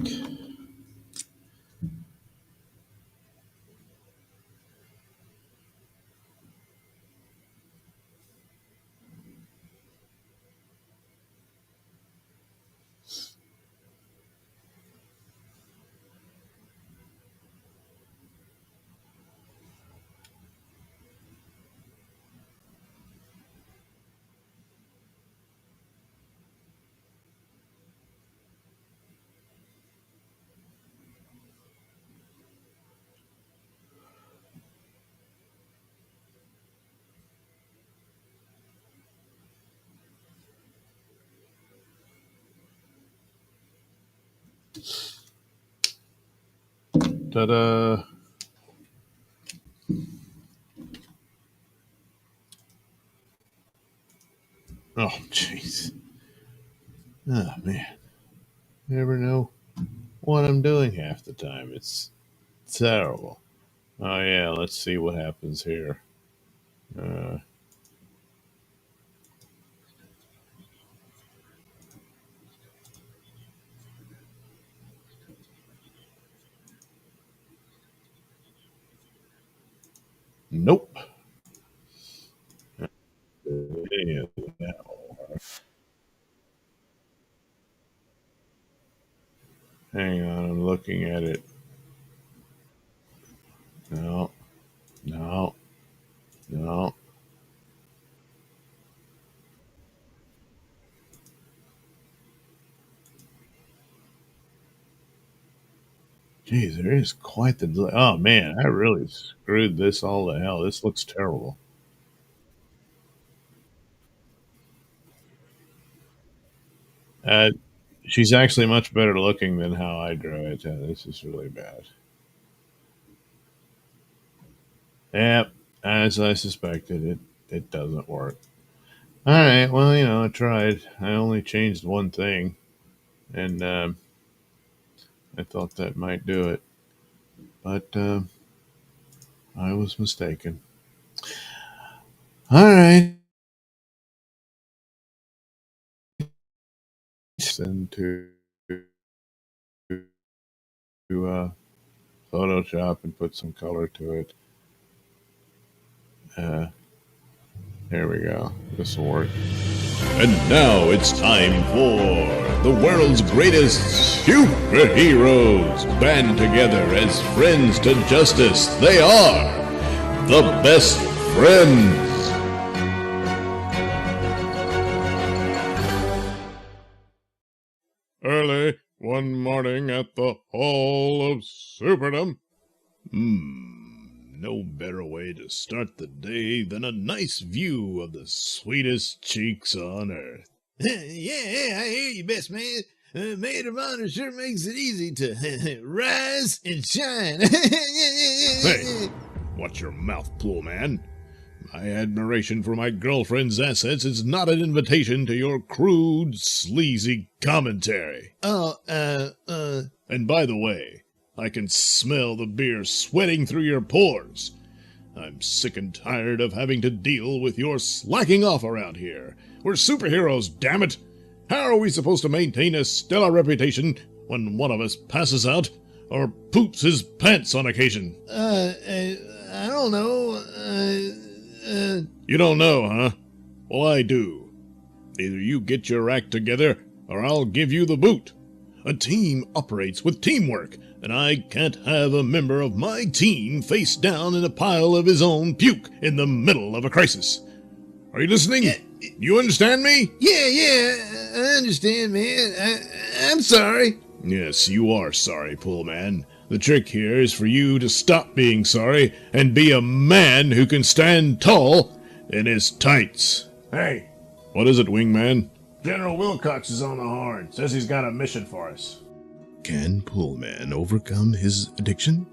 Ta-da! Oh, jeez. Oh, man. Never know what I'm doing half the time. It's terrible. Oh, yeah, let's see what happens here. Uh, nope. Yeah, hang on, I'm looking at it. No, no, no. Geez, there is quite the delay. Oh, man, I really screwed this all to hell. This looks terrible. Uh, she's actually much better looking than how I drew it. This is really bad. Yep, as I suspected, it doesn't work. All right, well, I tried. I only changed one thing, and I thought that might do it, but I was mistaken. All right, into Photoshop and put some color to it. Uh, there we go. This will work. And now it's time for the world's greatest superheroes band together as friends to justice. They are the best friends. Early one morning at the Hall of Superdom. No better way to start the day than a nice view of the sweetest cheeks on earth. Yeah, I hear you, best man. Maid of honor sure makes it easy to rise and shine. Hey, watch your mouth, Pool Man. My admiration for my girlfriend's assets is not an invitation to your crude, sleazy commentary. And by the way, I can smell the beer sweating through your pores. I'm sick and tired of having to deal with your slacking off around here. We're superheroes, damn it! How are we supposed to maintain a stellar reputation when one of us passes out or poops his pants on occasion? I don't know. You don't know, huh? Well, I do. Either you get your act together, or I'll give you the boot. A team operates with teamwork, and I can't have a member of my team face down in a pile of his own puke in the middle of a crisis. Are you listening? Yeah. You understand me? Yeah, I understand, man. I'm sorry. Yes, you are sorry, Pool Man. The trick here is for you to stop being sorry and be a man who can stand tall in his tights. Hey. What is it, Wingman? General Wilcox is on the horn. Says he's got a mission for us. Can Pullman overcome his addiction?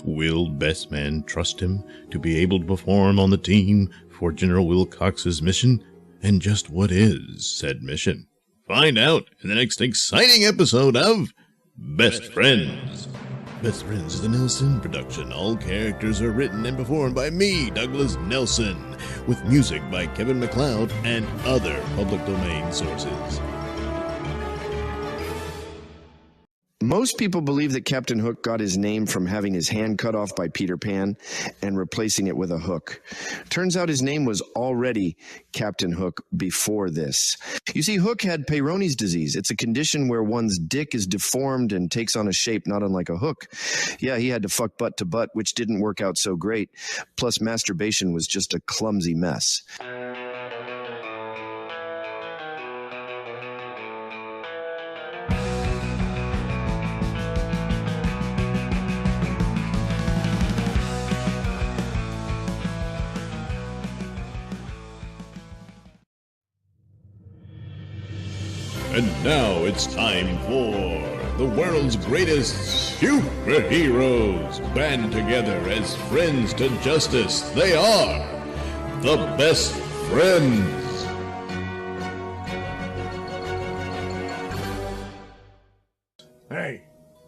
Will Best Man trust him to be able to perform on the team for General Wilcox's mission? And just what is said mission? Find out in the next exciting episode of Best Friends. Best Friends is a Nailsin production. All characters are written and performed by me, Douglas Nailsin, with music by Kevin MacLeod and other public domain sources. Most people believe that Captain Hook got his name from having his hand cut off by Peter Pan and replacing it with a hook. Turns out his name was already Captain Hook before this. You see, Hook had Peyronie's disease. It's a condition where one's dick is deformed and takes on a shape not unlike a hook. Yeah, he had to fuck butt to butt, which didn't work out so great. Plus, masturbation was just a clumsy mess. And now it's time for the world's greatest superheroes band together as friends to justice. They are the Best Friends.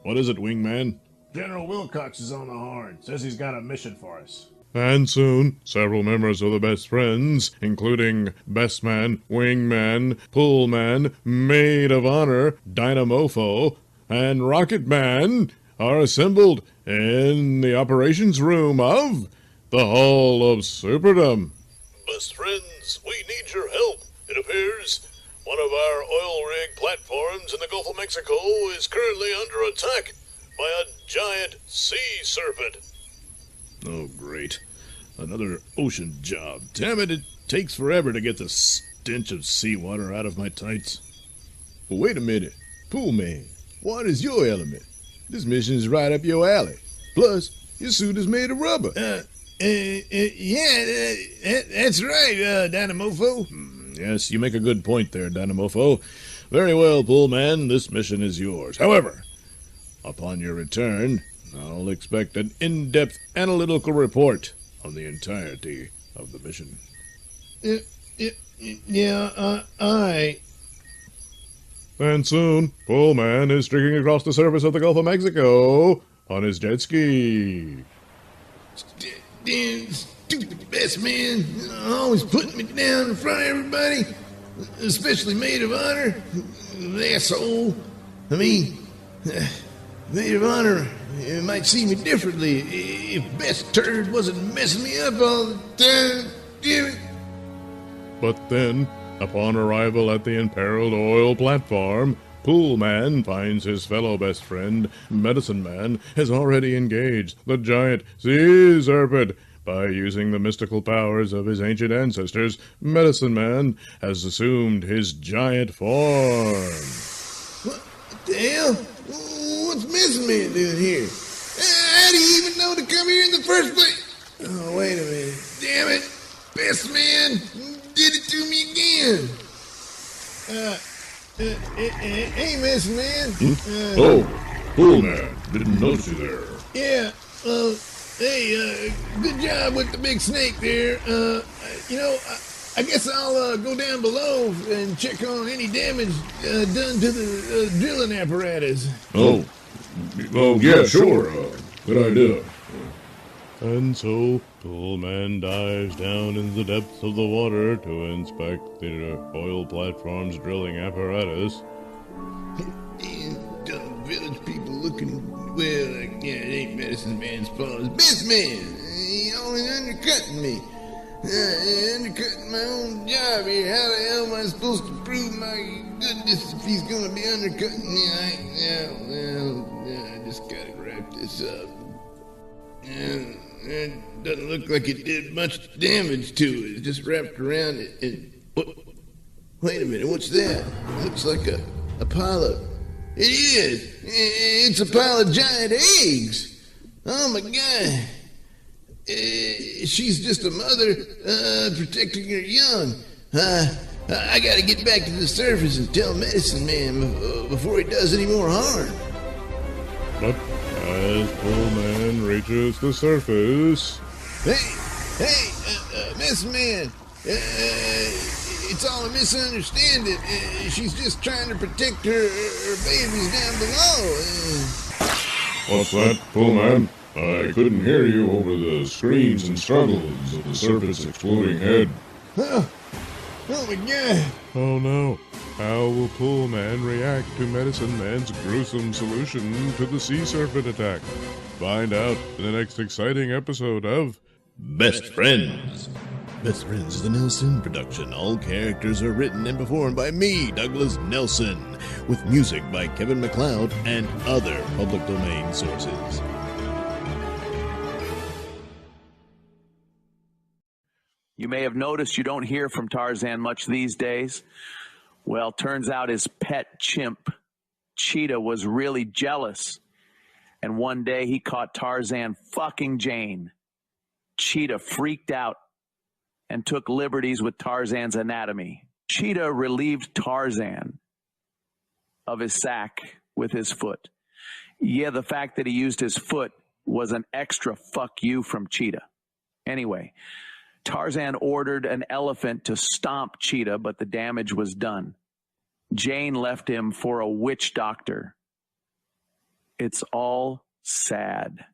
What is it, wingman? General Wilcox is on the horn. Says he's got a mission for us. And soon, several members of the Best Friends, including Best Man, Wingman, Pullman, Maid of Honor, Dynamofo, and Rocket Man, are assembled in the operations room of the Hall of Superdom. Best Friends, we need your help. It appears one of our oil rig platforms in the Gulf of Mexico is currently under attack by a giant sea serpent. Oh, great. Another ocean job. Damn it, it takes forever to get the stench of seawater out of my tights. Well, wait a minute. Pool man, what is your element? This mission is right up your alley. Plus, your suit is made of rubber. That's right, Dynamofo. Yes, you make a good point there, Dynamofo. Very well, Pullman, this mission is yours. However, upon your return, I'll expect an in-depth analytical report on the entirety of the mission. Alright. And soon, Pullman is streaking across the surface of the Gulf of Mexico on his jet ski. Damn stupid best man. Always putting me down in front of everybody. Especially Maid of Honor. Asshole. I mean, Maid of Honor might see me differently if Best Turd wasn't messing me up all the time. Damn it. But then, upon arrival at the imperiled oil platform, Poolman finds his fellow best friend, Medicine Man, has already engaged the giant sea serpent. By using the mystical powers of his ancient ancestors, Medicine Man has assumed his giant form. What the hell? What's Medicine Man doing here? How do you even know to come here in the first place? Oh, wait a minute. Damn it. Best Man did it to me again. Hey, Medicine Man. Poolman, didn't notice you there. Yeah, hey, good job with the big snake there. I guess I'll go down below and check on any damage done to the drilling apparatus. Oh, yeah, sure. Good idea. And so, Pullman dives down in the depths of the water to inspect the oil platform's drilling apparatus. Dumb village people looking, well, it ain't Medicine Man's fault. It's Best Man. He always undercutting me. Undercutting my own job here. How the hell am I supposed to prove my goodness if he's gonna be undercutting me? I just gotta wrap this up. It doesn't look like it did much damage to it. It just wrapped around it and... Wait a minute, what's that? It looks like a pile of... It is! It's a pile of giant eggs! Oh my God! She's just a mother protecting her young. I gotta get back to the surface and tell Medicine Man before he does any more harm. But as Pullman reaches the surface... Hey, Medicine Man! It's all a misunderstanding. She's just trying to protect her babies down below. What's that, Pullman? I couldn't hear you over the screams and struggles of the serpent's exploding head. Oh my God! Oh no. How will Pullman react to Medicine Man's gruesome solution to the sea serpent attack? Find out in the next exciting episode of Best Friends. Best Friends is a Nailsin production. All characters are written and performed by me, Douglas Nelson, with music by Kevin MacLeod and other public domain sources. You may have noticed you don't hear from Tarzan much these days. Well, turns out his pet chimp, Cheetah, was really jealous. And one day he caught Tarzan fucking Jane. Cheetah freaked out and took liberties with Tarzan's anatomy. Cheetah relieved Tarzan of his sack with his foot. Yeah, the fact that he used his foot was an extra fuck you from Cheetah. Anyway, Tarzan ordered an elephant to stomp Cheetah, but the damage was done. Jane left him for a witch doctor. It's all sad.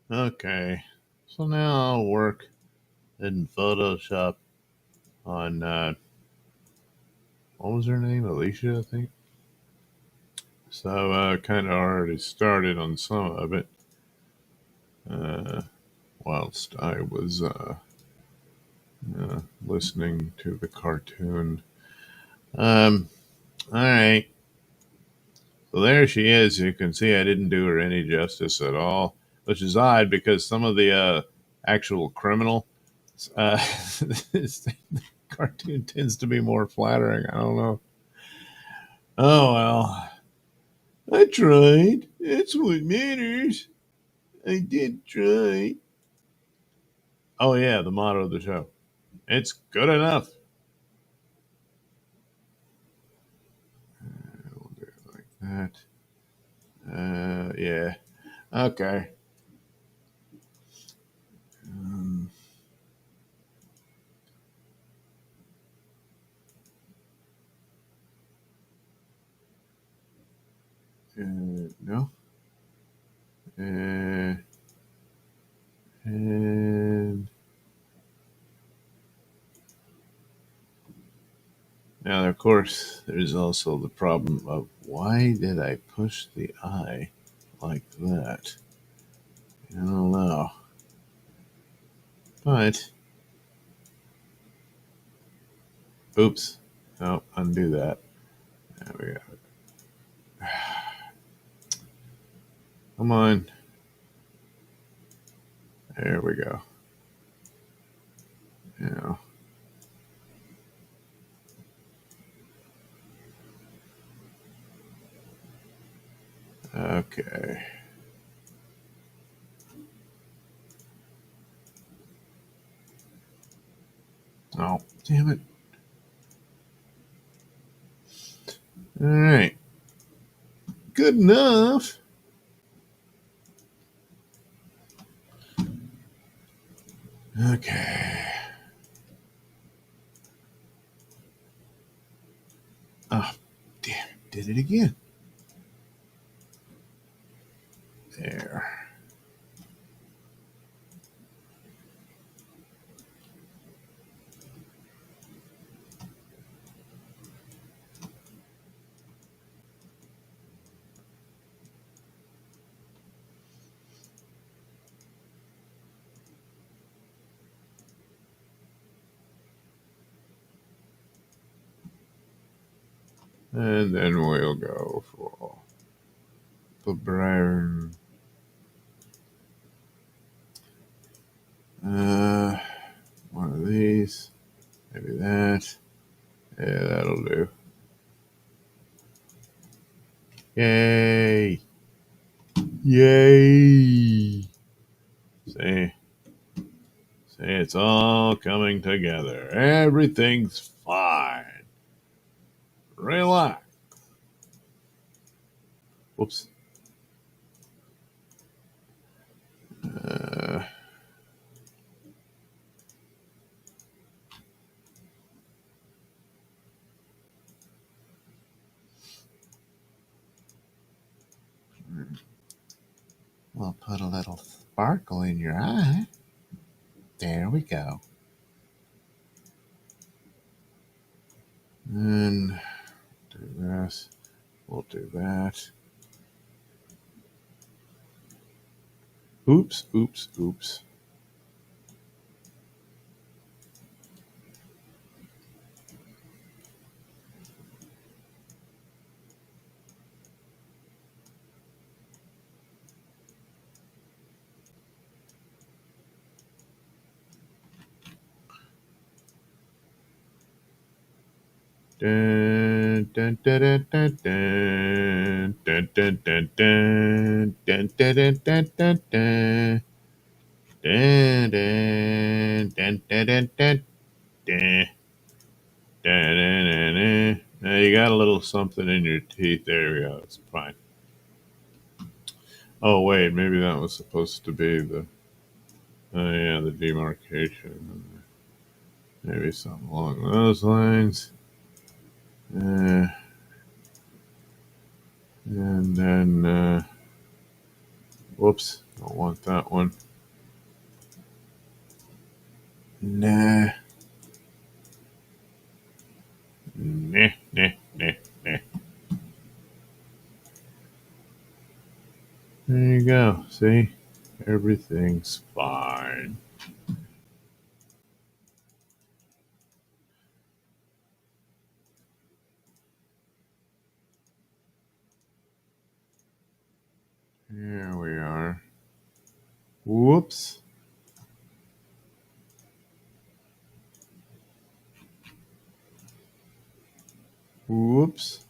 Okay, so now I'll work in Photoshop on what was her name? Alicia, I think. So kind of already started on some of it whilst I was listening to the cartoon. All right. So there she is. You can see I didn't do her any justice at all, which is odd because some of the actual criminal the cartoon tends to be more flattering. I don't know. Oh well. I tried. That's what matters. I did try. Oh yeah, the motto of the show. It's good enough. We'll do it like that. Yeah. Okay. Um, no. And now, of course, there's also the problem of why did I push the eye like that? I don't know. But, oops. Oh, undo that. There we go. Come on. There we go. Now, okay. Oh, damn it. All right. Good enough. Okay. Oh, damn it. Did it again. There. And then we'll go for the brown. One of these. Maybe that. Yeah, that'll do. Yay! Yay! See? See, it's all coming together. Everything's fine. Relax. Whoops. Uh, we'll put a little sparkle in your eye. There we go. And do this. We'll do that. Oops, oops, oops. Dun, dun, dun, dun, dun, dun, dun, dun, dun, dun, dun, dun, dun, dun, dun. Dun, dun, dun, dun, dun, dun, dun. Dun, dun, dun, dun. Yeah, you got a little something in your teeth. There we go. It's fine. Oh wait, maybe that was supposed to be the. Oh yeah, the demarcation. Maybe something along those lines. And then, whoops, don't want that one. Nah. Nah, nah, nah, nah. There you go. See? Everything's fine. Here we are. Whoops. Whoops.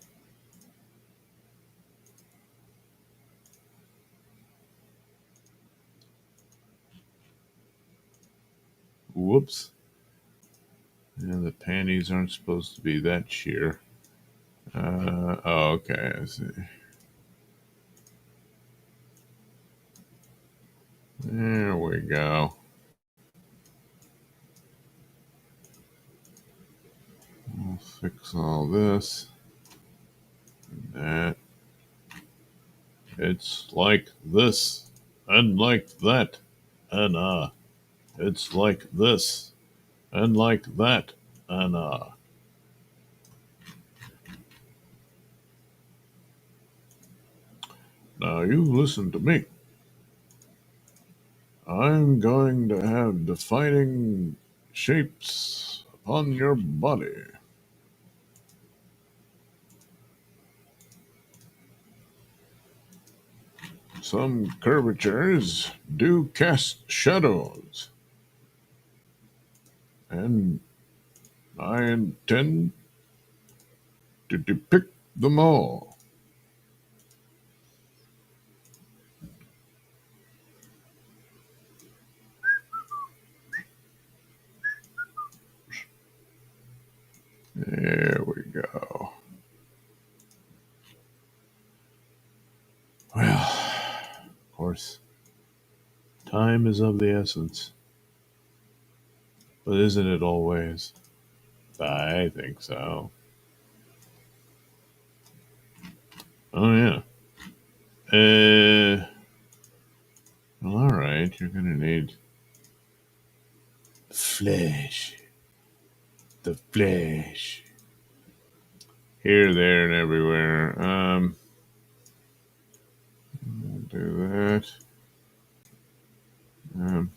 Whoops. Yeah, the panties aren't supposed to be that sheer. Oh, okay, I see. There we go. We'll fix all this and that. It's like this and like that. And it's like this and like that. And now you listen to me. I'm going to have defining shapes upon your body. Some curvatures do cast shadows, and I intend to depict them all. There we go. Well, of course, time is of the essence. But isn't it always? I think so. Oh, yeah. All right, you're going to need flesh. The flesh. Here, there, and everywhere. We'll do that. Um,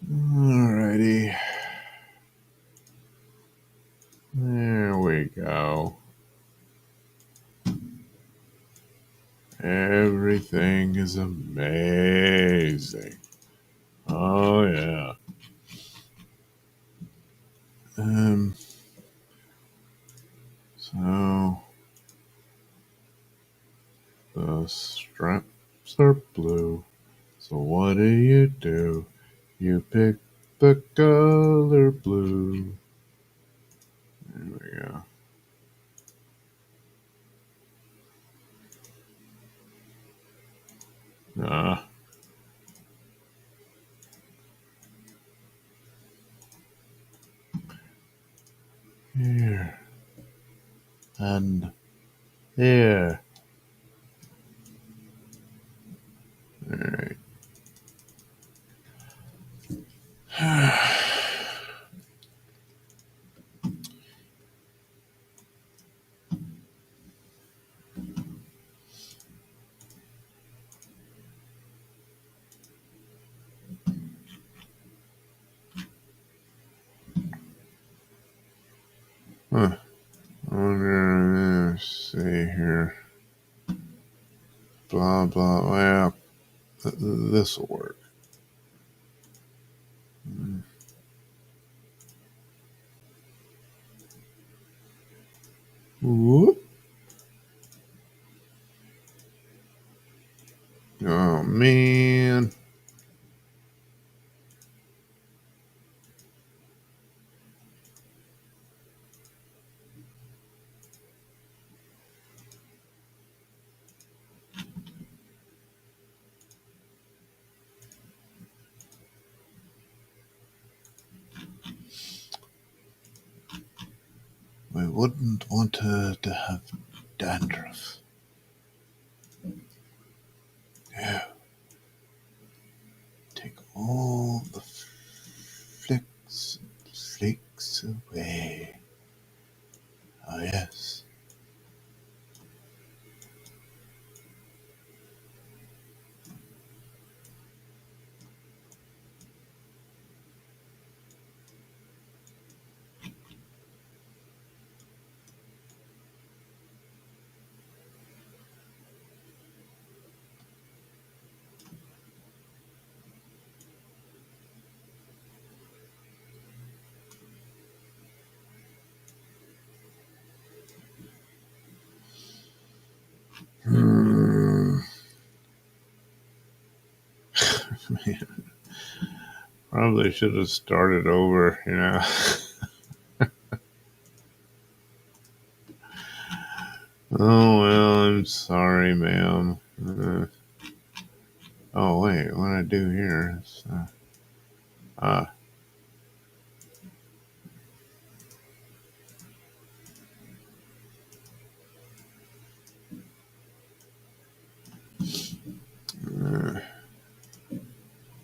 Alrighty. There we go. Everything is amazing. Oh, yeah. So the straps are blue. So what do? You pick the color blue. There we go. Ah. Here. And here. Alright. Huh. Let's see here. Blah, blah. Well, this will work. Whoop. Oh, man. We wouldn't want her to have dandruff. No. Take all the flakes away. Oh, yes. Man, probably should have started over, you know. Oh, well, I'm sorry, ma'am. Oh, wait, what I do here is, uh,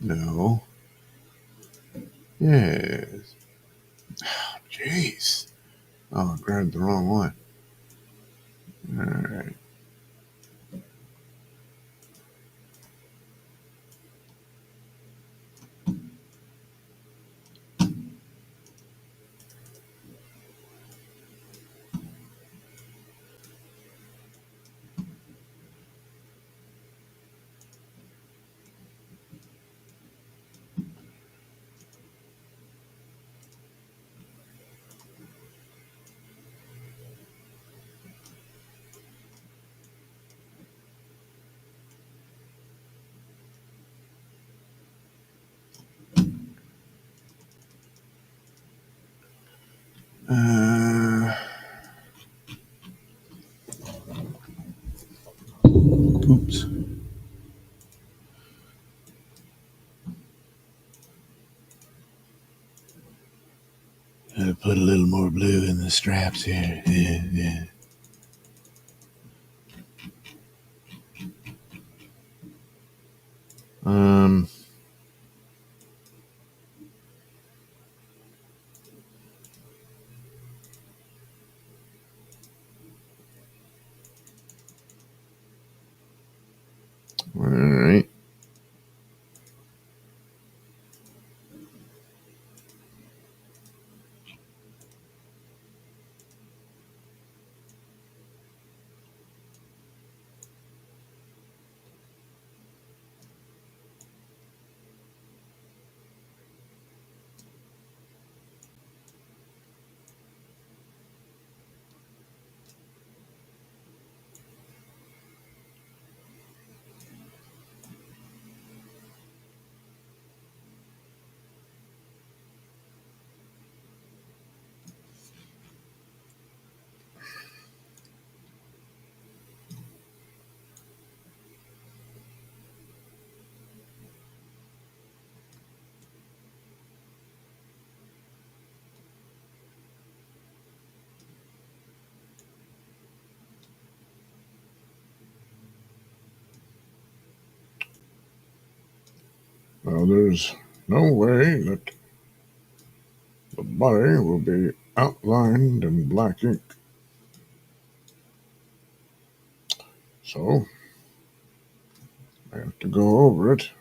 no. Yes. Oh, jeez. Oh, I grabbed the wrong one. All right. Uh, oops. I put a little more blue in the straps here. Yeah, yeah. Um, all right. Well, there's no way that the body will be outlined in black ink. So I have to go over it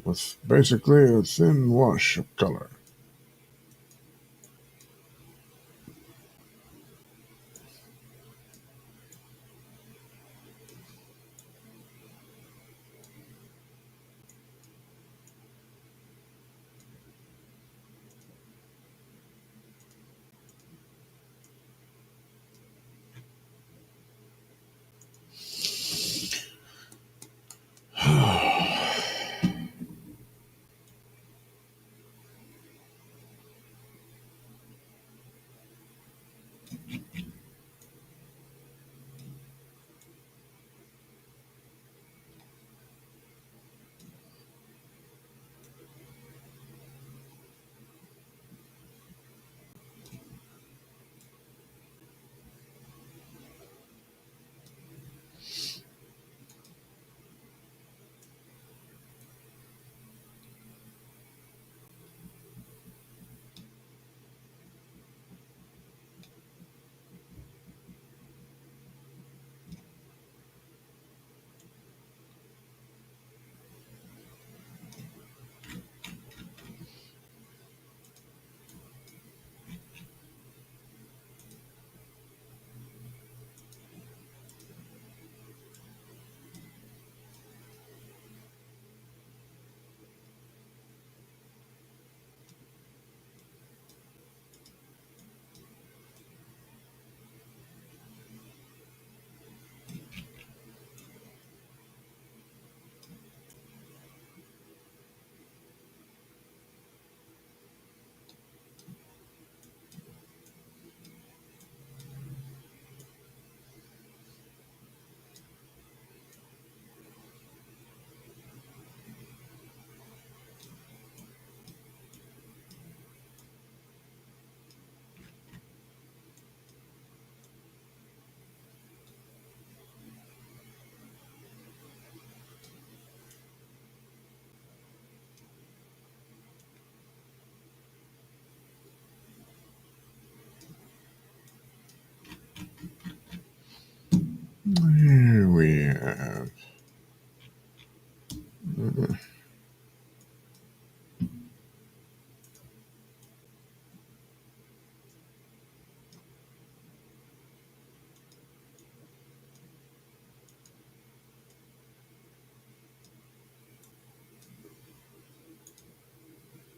with basically a thin wash of color.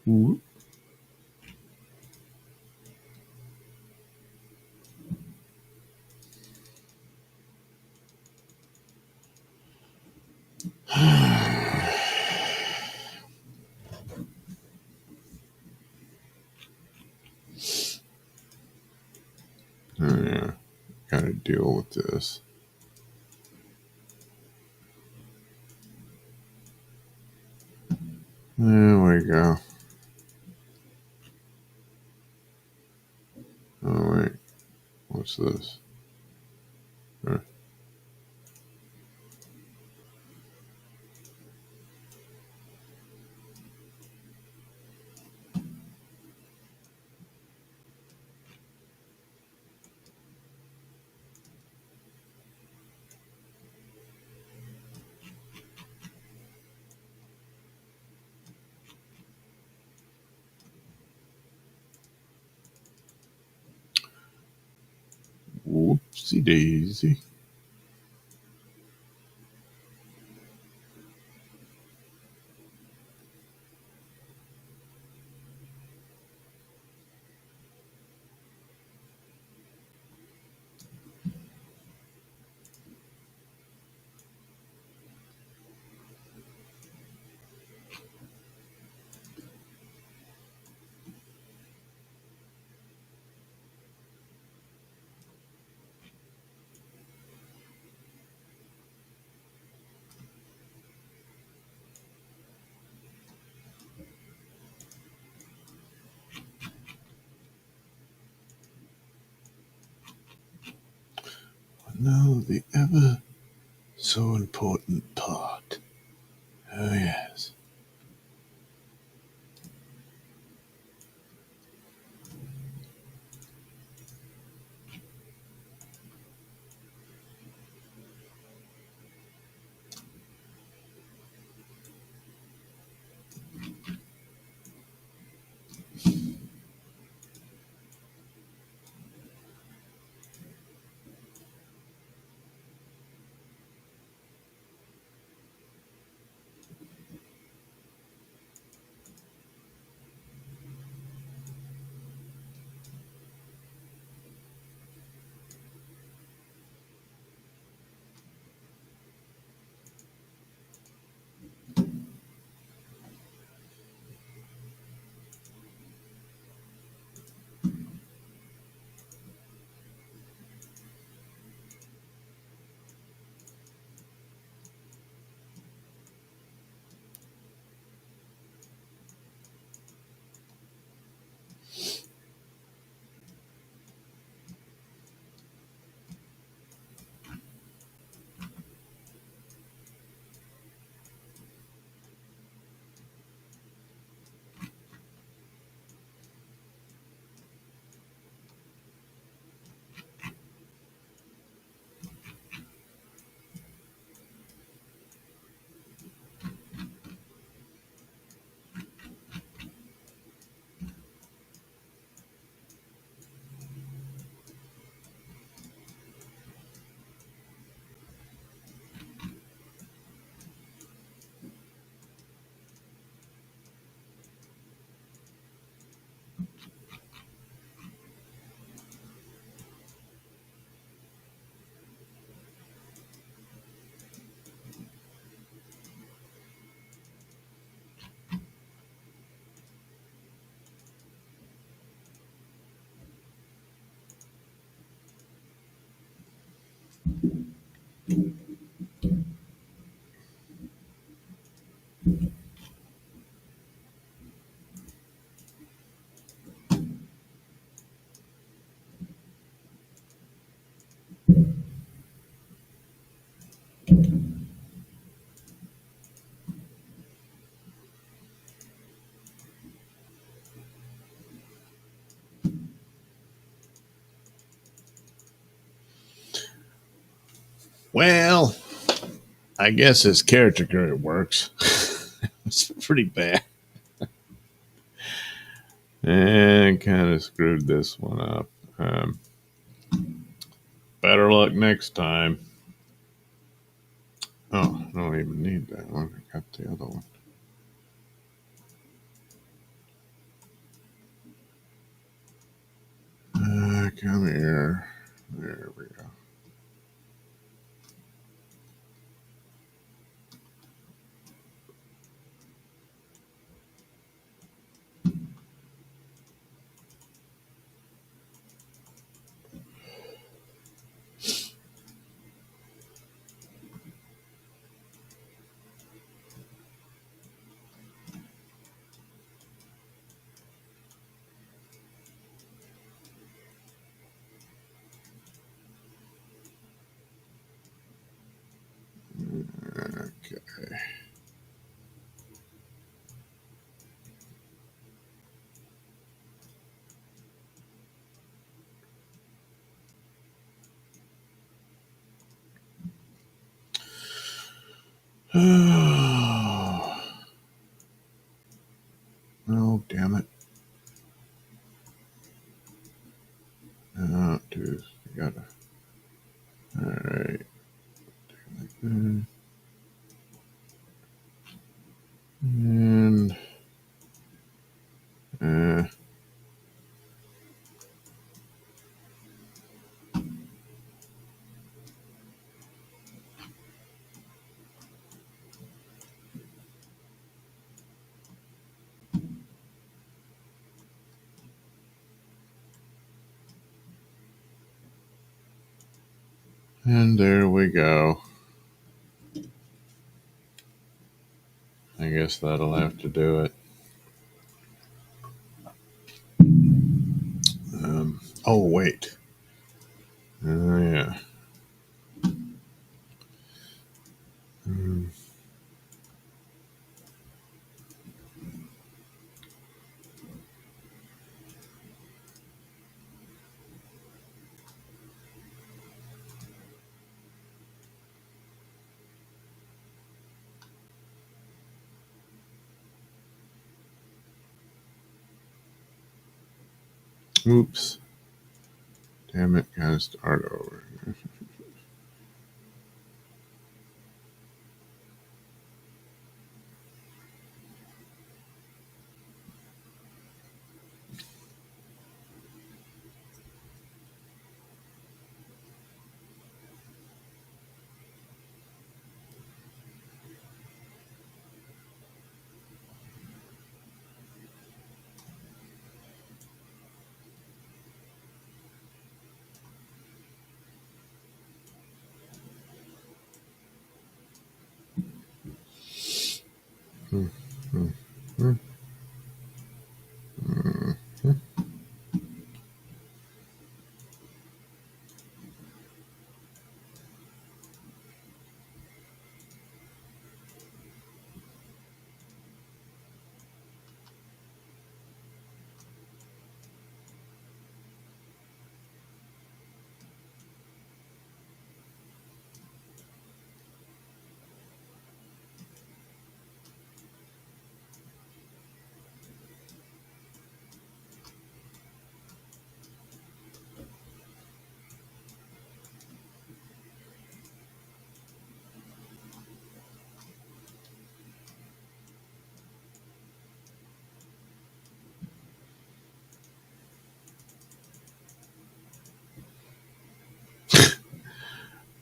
Whoop. Oh, yeah, gotta deal with this. There we go. Oh, wait. What's this? Huh. Whoopsie daisy. Now the ever so important part. Oh, yes. Well, I guess his character creator works. It's pretty bad. And kind of screwed this one up. Better luck next time. Oh, I don't even need that one. I got the other one. Come here. There we go. Okay. Oh, damn it. Dude, you gotta. Alright. And. And there we go. I guess that'll have to do it. Oh, wait. Yeah. Oops. Damn it. Gotta start over.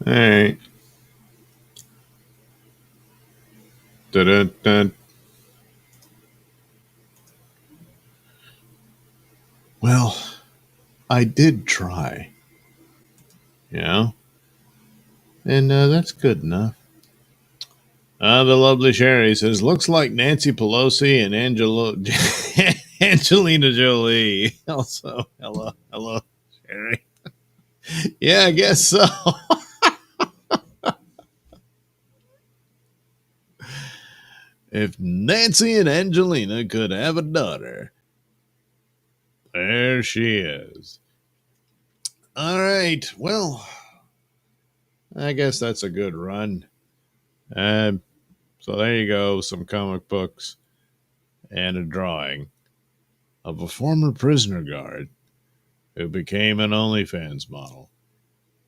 Alright. Da-da-da. Well, I did try. You know? And that's good enough. The lovely Sherry says, looks like Nancy Pelosi and Angelina Jolie. Also, hello, Sherry. Yeah, I guess so. If Nancy and Angelina could have a daughter, there she is. All right, well, I guess that's a good run. So there you go, some comic books and a drawing of a former prisoner guard who became an OnlyFans model,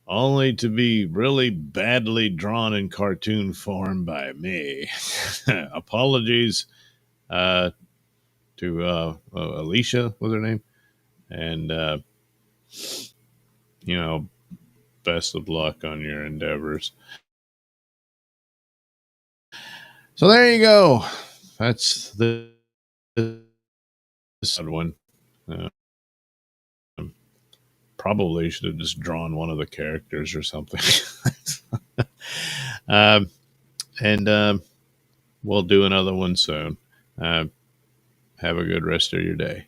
only to be really badly drawn in cartoon form by me. Apologies to Alicia, was her name, and best of luck on your endeavors. So there you go. That's this one. Uh, Probably should have just drawn one of the characters or something. um, and we'll do another one soon. Have a good rest of your day.